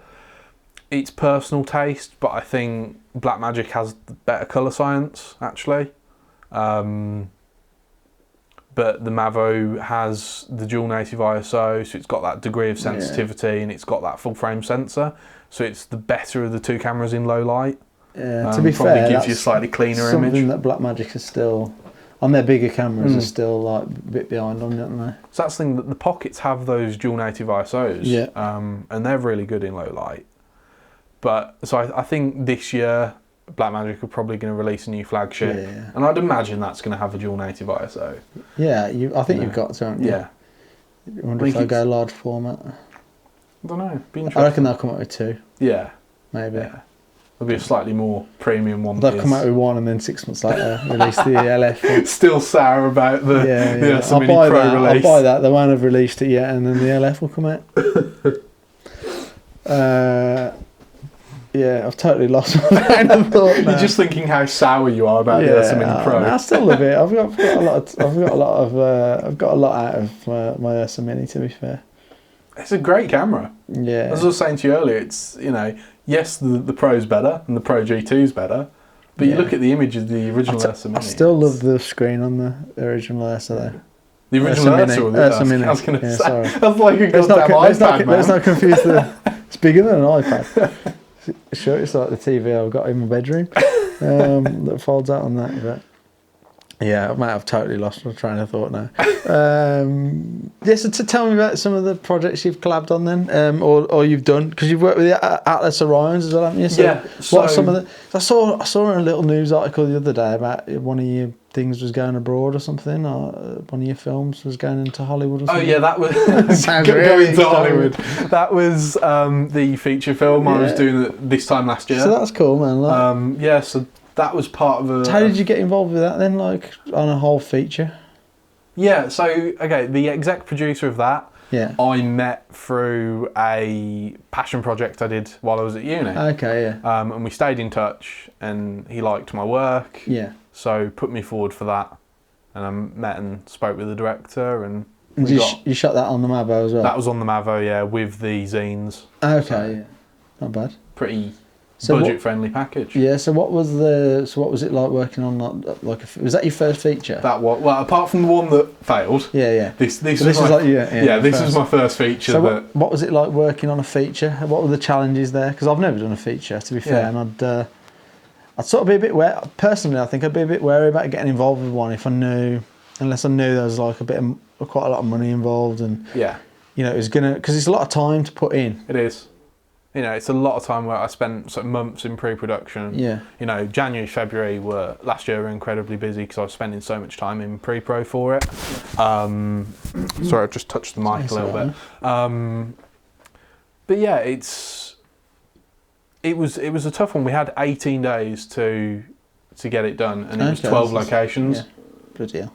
it's personal taste, but I think Blackmagic has better colour science, actually. But the Mavo has the dual native ISO, so it's got that degree of sensitivity and it's got that full frame sensor. So it's the better of the two cameras in low light. Yeah, to be probably fair, gives you a slightly cleaner image. Something that Blackmagic is still, on their bigger cameras, are still like a bit behind on, aren't they? So that's the thing, that the Pockets have those dual native ISOs, and they're really good in low light. But so I think this year Blackmagic are probably going to release a new flagship, and I'd imagine that's going to have a dual native ISO. Yeah, I think you've got to, haven't you? Yeah. I wonder if they'll go large format. I don't know. Be interesting. I reckon they'll come out with two. Yeah. Maybe. Yeah. There'll be a slightly more premium one. They'll come out with one and then 6 months later release the LF. Still sour about the I'll buy that. Release. I'll buy that. They won't have released it yet, and then the LF will come out. Yeah, I've totally lost my train of thought now. You're just thinking how sour you are about the Ursa Mini Pro. I still love it. I've got a lot out of my Ursa Mini, to be fair. It's a great camera. Yeah. As I was saying to you earlier, it's, you know, yes, the Pro's better and the Pro G2's better, but you look at the image of the original Ursa Mini. I still love the screen on the original Ursa though. The original Ursa or the Ursa Mini? I was going to say. Sorry. That's like a goddamn iPad, man. Let's not confuse the... It's bigger than an iPad. Sure, it's like the TV I've got in my bedroom that folds out on that. But yeah, I might have totally lost my train of thought now. So to tell me about some of the projects you've collabed on then, or you've done, because you've worked with the Atlas Orions as well, haven't you? So yeah. what are some of the? I saw a little news article the other day about one of your things was going abroad or something, or one of your films was going into Hollywood or something? Oh yeah, that was Sounds going really into Hollywood. That was the feature film I was doing this time last year. So that's cool, man. Like, yeah, so that was part of a... So how did you get involved with that then, like on a whole feature? Yeah, so okay, the exec producer of that, Yeah. I met through a passion project I did while I was at uni. Okay, yeah. And we stayed in touch, and he liked my work. Yeah. So put me forward for that, and I met and spoke with the director, and you shot that on the Mavo as well? That was on the Mavo, yeah, with the zines. Okay, so yeah, not bad. Pretty budget-friendly package. Yeah. So what was it like working on was that your first feature? That was, well, apart from the one that failed. Yeah, yeah. This was my first feature. So what was it like working on a feature? What were the challenges there? Because I've never done a feature, to be fair, and I'd sort of be a bit wary. Personally, I think I'd be a bit wary about getting involved with one unless I knew there was like quite a lot of money involved, and it was because it's a lot of time to put in. It is. It's a lot of time where I spent sort of months in pre-production. Yeah. January, February last year were incredibly busy because I was spending so much time in pre-pro for it. Sorry, I've just touched the mic a little bit. But yeah, it was a tough one. We had 18 days to get it done, and it was 12 locations. Yeah. Good deal.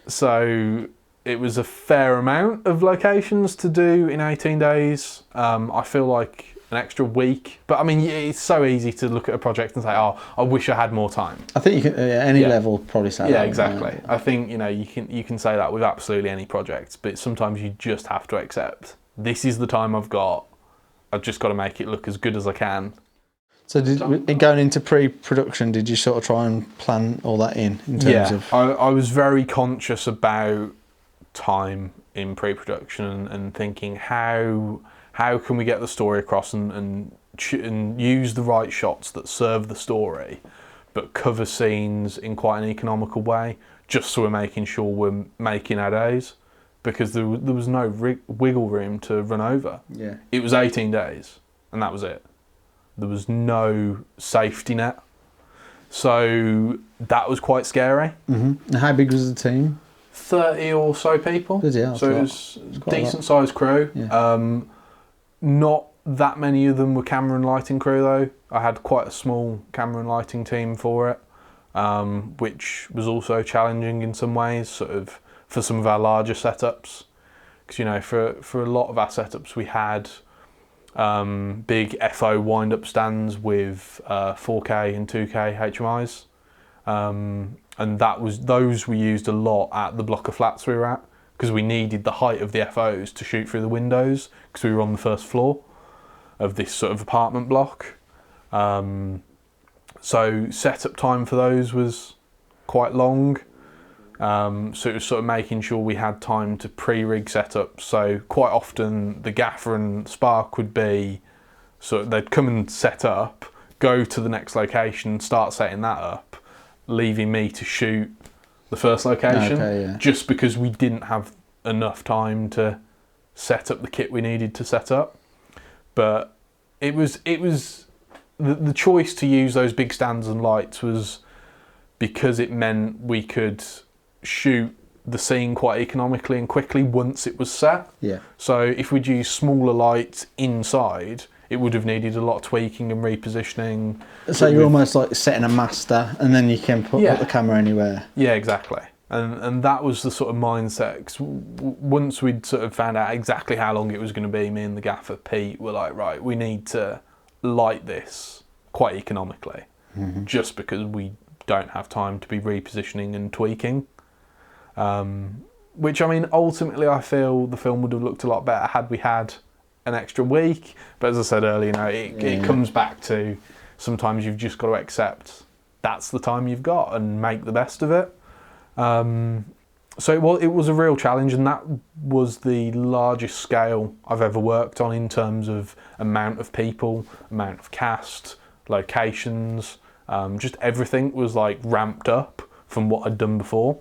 So it was a fair amount of locations to do in 18 days. I feel like an extra week, but I mean, it's so easy to look at a project and say, "Oh, I wish I had more time." I think you can any level probably say that. Yeah, exactly. I think you can say that with absolutely any project, but sometimes you just have to accept this is the time I've got. I've just got to make it look as good as I can. So going into pre-production, did you sort of try and plan all that in terms of? I was very conscious about time in pre-production and thinking how can we get the story across and use the right shots that serve the story, but cover scenes in quite an economical way, just so we're making sure we're making our days, because there was no wiggle room to run over. Yeah. It was 18 days, and that was it. There was no safety net. So that was quite scary. Mm-hmm. And how big was the team? 30 or so people. Yeah, so it was a decent sized crew. Yeah. Not that many of them were camera and lighting crew though. I had quite a small camera and lighting team for it, which was also challenging in some ways, sort of for some of our larger setups. Because for a lot of our setups we had big FO wind-up stands with 4K and 2K HMIs, and those we used a lot at the block of flats we were at, because we needed the height of the FOs to shoot through the windows, because we were on the first floor of this sort of apartment block. So setup time for those was quite long. So it was sort of making sure we had time to pre-rig setup. So quite often the gaffer and Spark would be, so they'd come and set up, go to the next location, start setting that up, leaving me to shoot the first location, just because we didn't have enough time to set up the kit we needed to set up. But it was the choice to use those big stands and lights was because it meant we could shoot the scene quite economically and quickly once it was set. Yeah. So if we'd used smaller lights inside, it would have needed a lot of tweaking and repositioning. So you're almost like setting a master, and then you can put the camera anywhere. Yeah, exactly. And that was the sort of mindset. 'Cause once we'd sort of found out exactly how long it was going to be, me and the gaffer Pete were like, right, we need to light this quite economically, just because we don't have time to be repositioning and tweaking. Which, I mean, ultimately I feel the film would have looked a lot better had we had an extra week. But as I said earlier, it comes back to sometimes you've just got to accept that's the time you've got and make the best of it. So it was a real challenge, and that was the largest scale I've ever worked on in terms of amount of people, amount of cast, locations, just everything was like ramped up from what I'd done before.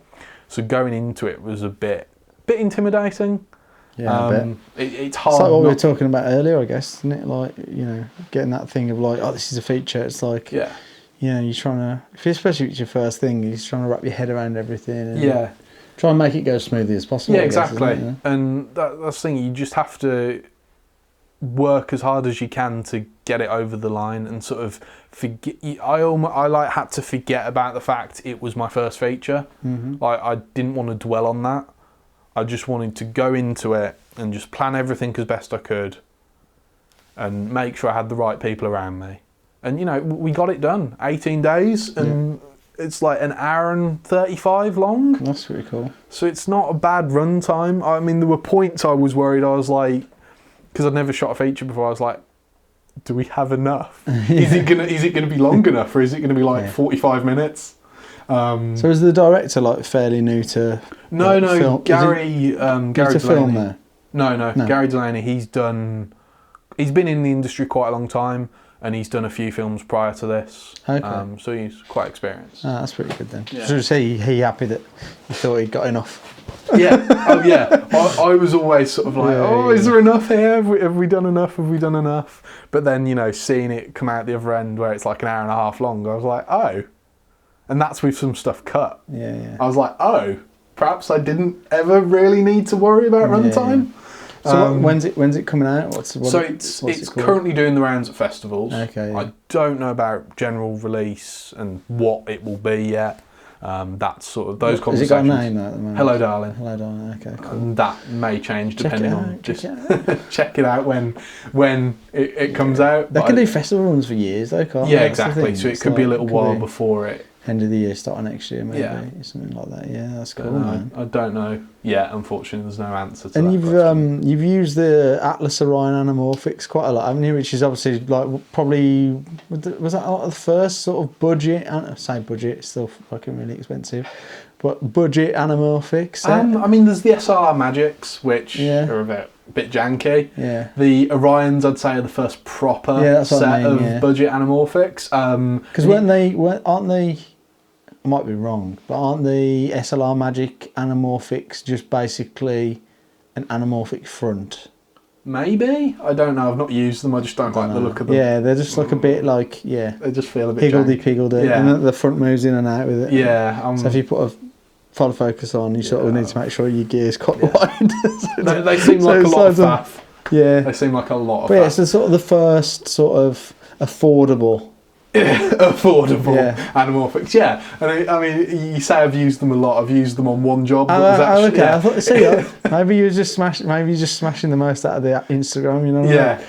So going into it was a bit intimidating. Yeah, a bit. It's hard. It's like what we were talking about earlier, I guess, isn't it? Like, getting that thing of like, oh, this is a feature. It's like, you're trying to, especially if it's your first thing, you're just trying to wrap your head around everything. And yeah. Try and make it go as smoothly as possible. Yeah, I guess, exactly. isn't it? And that's the thing, you just have to work as hard as you can to get it over the line and sort of forget. I had to forget about the fact it was my first feature. Mm-hmm. I didn't want to dwell on that. I just wanted to go into it and just plan everything as best I could and make sure I had the right people around me. And, we got it done. 18 days and it's like an hour and 35 long. That's pretty cool. So it's not a bad run time. I mean, there were points I was worried. I was like, because I'd never shot a feature before, I was like, do we have enough? Is it gonna be long enough, or is it gonna be like 45 minutes? So is the director like fairly new to? No, film? Gary. Gary to Delaney. film there? No, Gary Delaney. He's been in the industry quite a long time, and he's done a few films prior to this. Okay. So he's quite experienced. That's pretty good then. Yeah. So is he happy that you thought he'd got enough? Yeah. Oh yeah. I was always sort of like, is there enough here? Have we done enough? Have we done enough? But then, seeing it come out the other end where it's like an hour and a half long, I was like, oh. And that's with some stuff cut. Yeah. I was like, oh, perhaps I didn't ever really need to worry about runtime. So when's it coming out? It's currently doing the rounds at festivals. Okay. Yeah. I don't know about general release and what it will be yet. That's sort of those conversations. Has it got a name though at the moment? Hello, Darlin. Hello, Darlin. Okay, cool. And that may change depending on check check it out when it comes out. They can do festival runs for years though, can't they? Yeah, exactly. So it could be a little while before it. End of the year, start of next year, maybe something like that. Yeah, that's cool, man. I don't know. Yeah, unfortunately, there's no answer to and that. You've used the Atlas Orion Anamorphics quite a lot, haven't you? Which is obviously like probably was that the first sort of budget? I say budget, it's still fucking really expensive, but budget anamorphics. I mean, there's the SLR Magics, which are a bit janky. Yeah. The Orions, I'd say, are the first proper set of budget anamorphics. Because aren't they? I might be wrong, but aren't the SLR Magic anamorphics just basically an anamorphic front? Maybe? I don't know. I've not used them. I just don't like the look of them. Yeah, they're just like a bit like, They just feel a bit higgledy-piggledy. Yeah. And the front moves in and out with it. Yeah. So if you put a follow focus on, you sort of need to make sure your gear's quite wide. They seem like a lot of faff. Yeah. They seem like a lot of faff. But yeah, it's sort of the first sort of affordable anamorphics, yeah. And I mean, you say I've used them a lot. I've used them on one job. Okay. I thought, maybe you're just smashing the most out of the Instagram. You know? Yeah.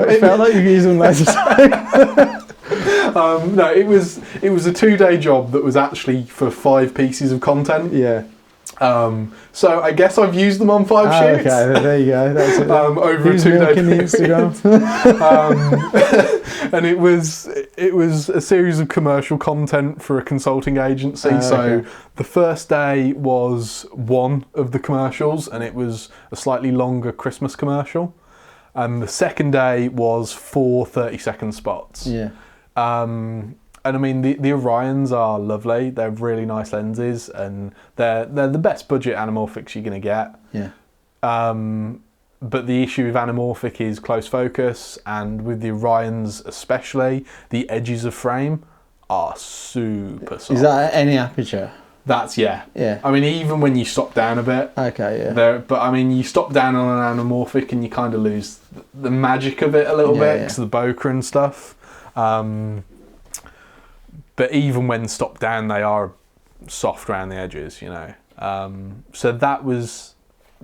It felt like you've used them loads of times. No, it was a 2-day job that was actually for 5 pieces of content. Yeah. So I guess I've used them on 5 shoots. Okay, there you go. That's it. Over a 2-day period. And it was a series of commercial content for a consulting agency. So the first day was one of the commercials, and it was a slightly longer Christmas commercial. And the second day was 4 30-second spots. Yeah. And I mean, the Orions are lovely. They're really nice lenses, and they're the best budget anamorphics you're going to get. Yeah. But the issue with anamorphic is close focus, and with the Orions especially, the edges of frame are super soft. Is that at any aperture? That's Yeah. I mean, even when you stop down a bit. Okay, yeah. But I mean, you stop down on an anamorphic and you kind of lose the magic of it a little bit because of the bokeh and stuff. But even when stopped down, they are soft around the edges, you know. So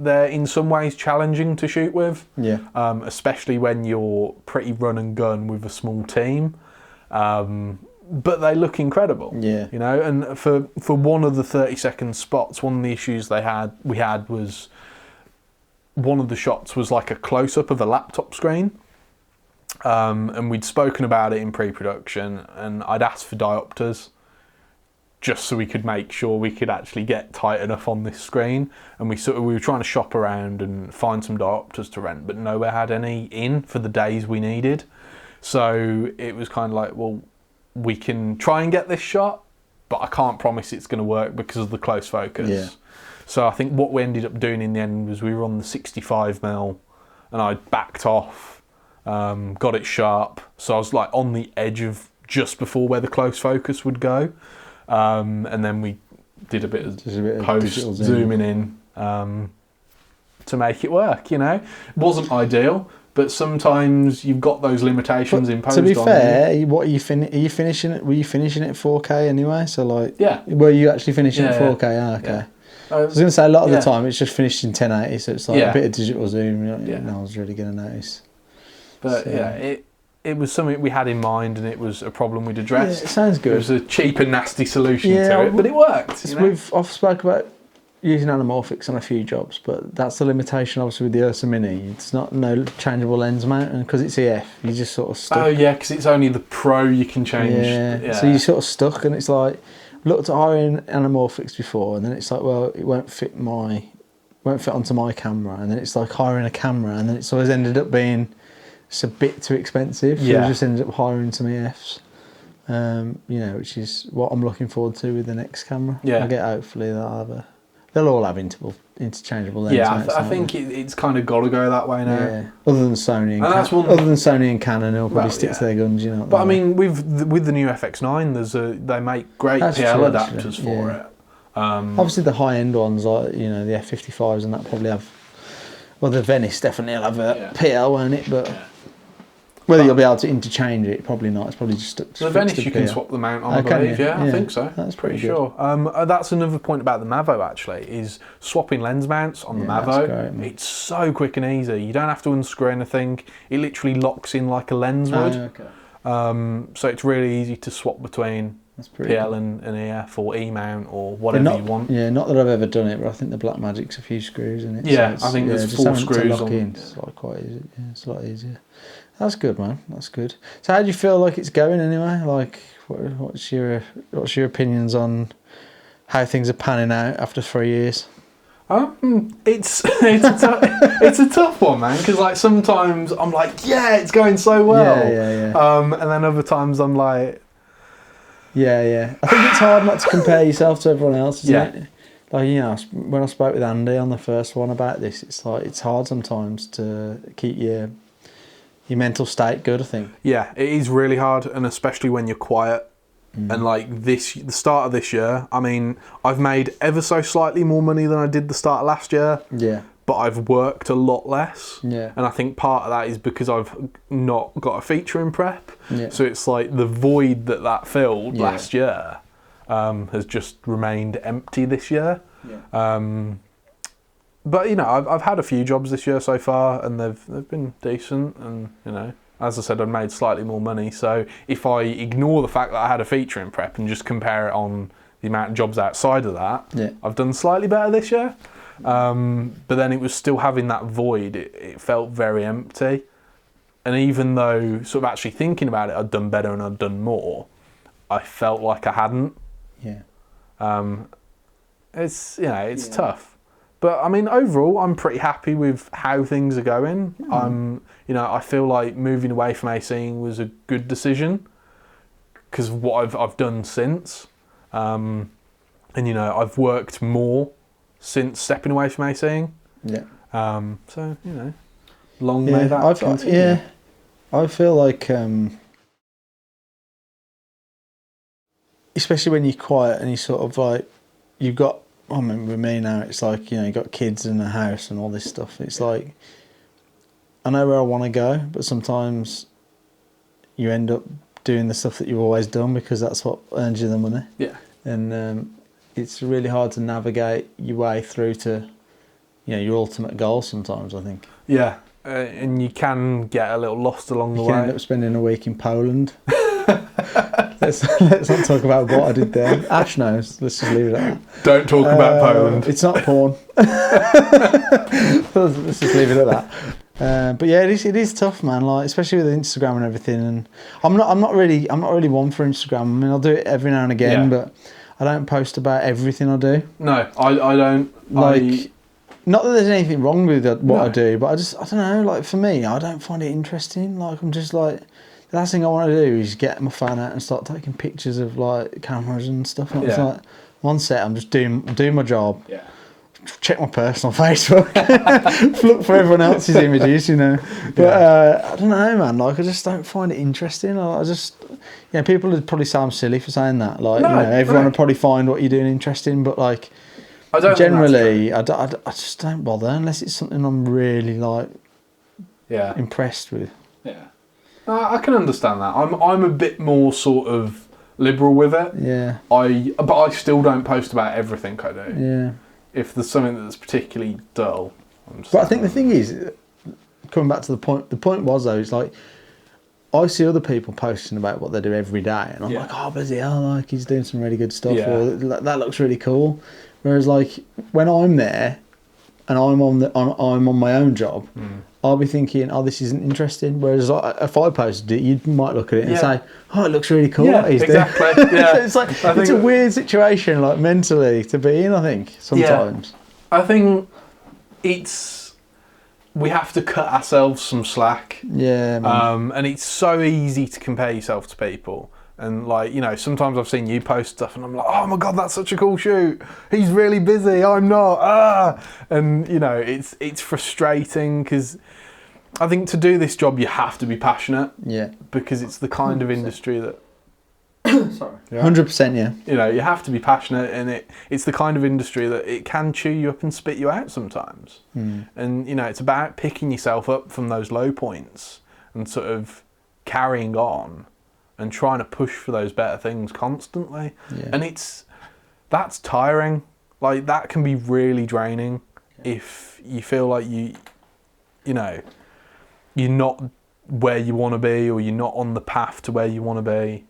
they're in some ways challenging to shoot with. Yeah. Especially when you're pretty run and gun with a small team. But they look incredible. Yeah. You know, and for one of the 30-second spots, one of the issues we had was one of the shots was like a close-up of a laptop screen. And we'd spoken about it in pre-production, and I'd asked for diopters just so we could make sure we could actually get tight enough on this screen. And we were trying to shop around and find some diopters to rent, but nowhere had any in for the days we needed. So it was kind of like, well, we can try and get this shot, but I can't promise it's going to work because of the close focus. Yeah. So I think what we ended up doing in the end was we were on the 65mm, and I backed off. Got it sharp, so I was like on the edge of just before where the close focus would go, and then we did a bit of post zooming in to make it work. It wasn't ideal, but sometimes you've got those limitations imposed on you. To be fair, what are you finishing it? Were you finishing it 4K anyway? So yeah, were you actually finishing it 4K? Ah, okay. Yeah. I was going to say a lot of the time it's just finished in 1080, so it's like a bit of digital zoom. No one's really going to notice. But it was something we had in mind, and it was a problem we'd addressed. Yeah, it sounds good. It was a cheap and nasty solution to it, but it worked. I've spoke about using anamorphics on a few jobs, but that's the limitation obviously with the Ursa Mini. It's not no changeable lens mount, and because it's EF, you just sort of stuck. Oh yeah, because it's only the Pro you can change. Yeah, so you're sort of stuck, and it's like looked at hiring anamorphics before, and then it's like, well, it won't fit onto my camera, and then it's like hiring a camera, and then it's always ended up being it's a bit too expensive. So I just ended up hiring some EFs. Which is what I'm looking forward to with the next camera. Yeah. Hopefully they'll all have interchangeable lenses. Yeah, I think it's kind of got to go that way now. Yeah. Other than Sony and Canon, they'll probably stick to their guns, But I mean, with the new FX9, they make great PL adapters for it. Obviously, the high end ones like the F55s and that probably have. Well, the Venice definitely will have a PL, won't it? But whether you'll be able to interchange it, probably not. It's probably just stuck to the Venice. You can swap the mount on, I believe. Yeah, I think so. That's pretty sure. That's another point about the Mavo actually is swapping lens mounts on the Mavo. That's great, it's so quick and easy. You don't have to unscrew anything. It literally locks in like a lens would. So it's really easy to swap between PL and EF or E-mount or whatever you want. Yeah, not that I've ever done it, but I think the Blackmagic's a few screws in it. Yeah, so I think there's 4 screws on. It's like quite easy. Yeah, it's a lot easier. That's good, man. That's good. So, how do you feel like it's going anyway? Like, what's your opinions on how things are panning out after 3 years? It's a tough one, man. Because like sometimes I'm like, yeah, it's going so well. Yeah. And then other times I'm like, yeah. I think it's hard not to compare yourself to everyone else, isn't it? Like when I spoke with Andy on the first one about this, it's like it's hard sometimes to keep your mental state good, I think. Yeah, it is really hard, and especially when you're quiet. And like the start of this year, I mean, I've made ever so slightly more money than I did the start of last year. Yeah. But I've worked a lot less. Yeah. And I think part of that is because I've not got a feature in prep. Yeah. So it's like the void that filled last year has just remained empty this year. Yeah. But I've had a few jobs this year so far, and they've been decent, and as I said, I've made slightly more money. So if I ignore the fact that I had a feature in prep and just compare it on the amount of jobs outside of that, I've done slightly better this year. But then it was still having that void. It felt very empty, and even though sort of actually thinking about it, I'd done better and I'd done more, I felt like I hadn't. Yeah. It's tough. But I mean, overall, I'm pretty happy with how things are going. I feel like moving away from ACing was a good decision because of what I've done since, and I've worked more since stepping away from ACing. Yeah. So long may that continue. Yeah, I feel like, especially when you're quiet and you sort of like you've got. I mean, with me now, it's like, you got kids in the house and all this stuff. It's like, I know where I want to go, but sometimes you end up doing the stuff that you've always done because that's what earns you the money. Yeah. And it's really hard to navigate your way through to, your ultimate goal sometimes, I think. Yeah. And you can get a little lost along the way. You can end up spending a week in Poland. Let's not talk about what I did there. Ash knows. Let's just leave it at that. Don't talk about Poland. It's not porn. Let's just leave it at that. But yeah, it is tough, man. Like especially with Instagram and everything. And I'm not really one for Instagram. I mean, I'll do it every now and again, but I don't post about everything I do. No, I don't. Not that there's anything wrong with what I do, but I don't know. Like for me, I don't find it interesting. Like I'm just like. The last thing I want to do is get my phone out and start taking pictures of like cameras and stuff. It's like one set, I'm just doing my job. Yeah. check my personal Facebook, look for everyone else's images, you know. But I don't know, man. Like, I just don't find it interesting. I just, people would probably say I'm silly for saying that. Like, everyone would probably find what you're doing interesting, but like, I don't generally, I just don't bother unless it's something I'm really like, impressed with. Yeah, I can understand that. I'm a bit more sort of liberal with it. Yeah. But I still don't post about everything I do. Yeah. If there's something that's particularly dull, but I think the thing is, coming back to the point was though, it's like, I see other people posting about what they do every day, and I'm like, oh, bloody hell, like he's doing some really good stuff, or that looks really cool. Whereas like when I'm there, and I'm on my own job, I'll be thinking, oh, this isn't interesting. Whereas like, if I posted it, you might look at it and say, oh, it looks really cool. Yeah, what he's exactly. Doing. Yeah, it's like it's a weird situation, like mentally to be in. I think sometimes. Yeah. I think we have to cut ourselves some slack. Yeah. Man. And it's so easy to compare yourself to people. And like, sometimes I've seen you post stuff and I'm like, oh my God, that's such a cool shoot. He's really busy. I'm not. And it's frustrating because I think to do this job, you have to be passionate. Yeah. Because it's the kind 100%. Of industry that... Sorry. 100%, yeah. You have to be passionate, and it's the kind of industry that it can chew you up and spit you out sometimes. And, it's about picking yourself up from those low points and sort of carrying on and trying to push for those better things constantly. Yeah. And that's tiring. Like, that can be really draining if you feel like you're not where you want to be, or you're not on the path to where you want to be.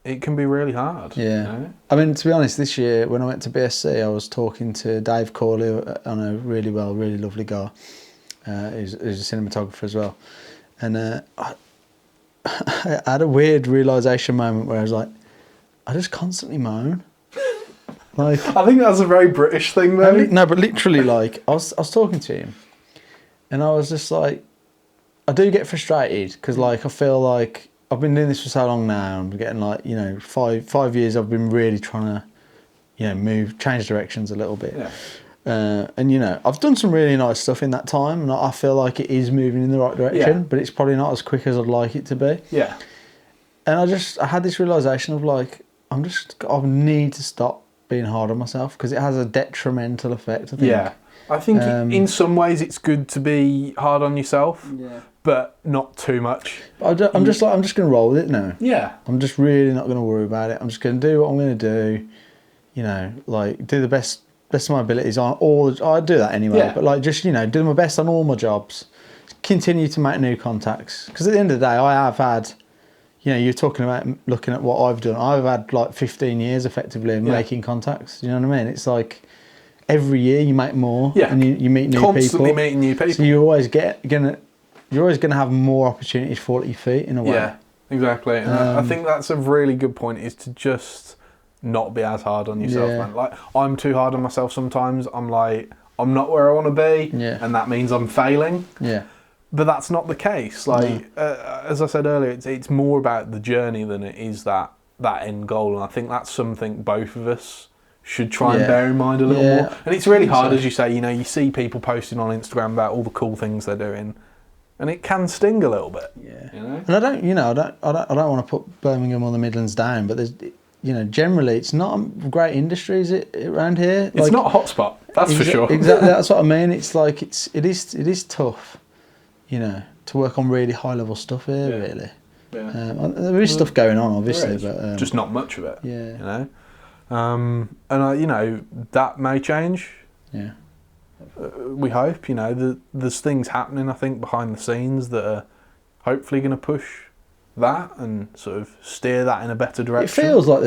It can be really hard. Yeah. I mean, to be honest, this year when I went to BSc, I was talking to Dave Corley, on a really lovely guy, who's a cinematographer as well. And I had a weird realisation moment where I was like, I just constantly moan. Like, I think that's a very British thing, though. No, but literally, like, I was talking to him, and I was just like, I do get frustrated because, like, I feel like I've been doing this for so long now. I'm getting like, 5 years. I've been really trying to, change directions a little bit. Yeah. And I've done some really nice stuff in that time, and I feel like it is moving in the right direction. But it's probably not as quick as I'd like it to be. Yeah. And I had this realization of like, I need to stop being hard on myself because it has a detrimental effect, I think. Yeah. I think in some ways it's good to be hard on yourself. Yeah. But not too much. I'm just going to roll with it now. Yeah. I'm just really not going to worry about it. I'm just going to do what I'm going to do. Like do the best of my abilities on all. I do that anyway. Yeah. But like just do my best on all my jobs. Continue to make new contacts because at the end of the day, I have had. You're talking about looking at what I've done. I've had like 15 years effectively of making contacts. You know what I mean? It's like every year you make more. Yeah. And you meet new people. Constantly meeting new people. So you're always going to have more opportunities to fall at your feet in a way. Yeah, exactly. And I think that's a really good point, is to just not be as hard on yourself, man. Like, I'm too hard on myself sometimes. I'm like, I'm not where I want to be, and that means I'm failing. Yeah. But that's not the case. Like, as I said earlier, it's more about the journey than it is that end goal. And I think that's something both of us should try and bear in mind a little more. And it's really hard, as you say, you see people posting on Instagram about all the cool things they're doing. And it can sting a little bit. Yeah. And I don't want to put Birmingham or the Midlands down, but there's, generally it's not a great industry, is it, around here? It's not a hotspot, that's for sure. Exactly, that's what I mean. It's like it is tough, to work on really high level stuff here, really. Yeah. There is stuff going on, obviously, but just not much of it. Yeah. And that may change. Yeah. We hope, there's things happening, I think, behind the scenes that are hopefully going to push that and sort of steer that in a better direction. It feels like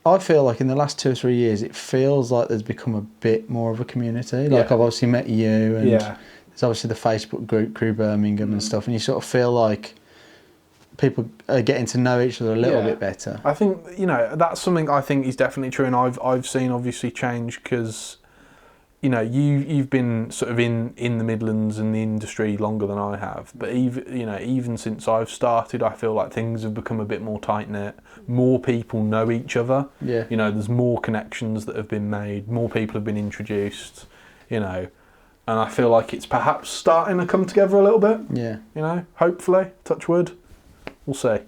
I feel like in the last 2 or 3 years, it feels like there's become a bit more of a community. Like I've obviously met you, and there's obviously the Facebook group, Crew Birmingham and stuff, and you sort of feel like people are getting to know each other a little bit better. I think, that's something I think is definitely true, and I've seen obviously change because you know, you've been sort of in the Midlands and the industry longer than I have, but even since I've started, I feel like things have become a bit more tight knit. More people know each other. Yeah. You know, there's more connections that have been made. More people have been introduced. You know, and I feel like it's perhaps starting to come together a little bit. Yeah. You know, hopefully, touch wood. We'll see.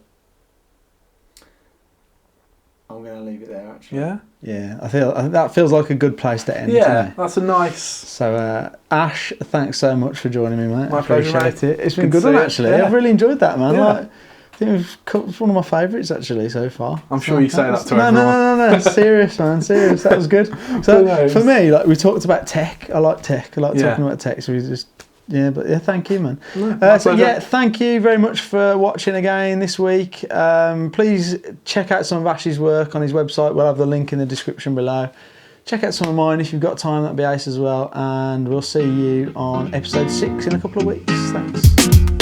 I'm going to leave it there, actually. Yeah? Yeah, I think that feels like a good place to end. Yeah, that's a nice... So, Ash, thanks so much for joining me, mate. My pleasure, mate. It. It's been a good one, actually. Yeah. I've really enjoyed that, man. Yeah. Like, I think it's one of my favourites, actually, so far. I'm sure you say that to everyone. No. Serious, man. Serious. That was good. So, for me, like, we talked about tech. I like tech. I like talking about tech. So, we just... Yeah, but yeah, thank you, man. Thank you very much for watching again this week. Please check out some of Ash's work on his website. We'll have the link in the description below. Check out some of mine if you've got time, that'd be ace as well. And we'll see you on episode 6 in a couple of weeks. Thanks.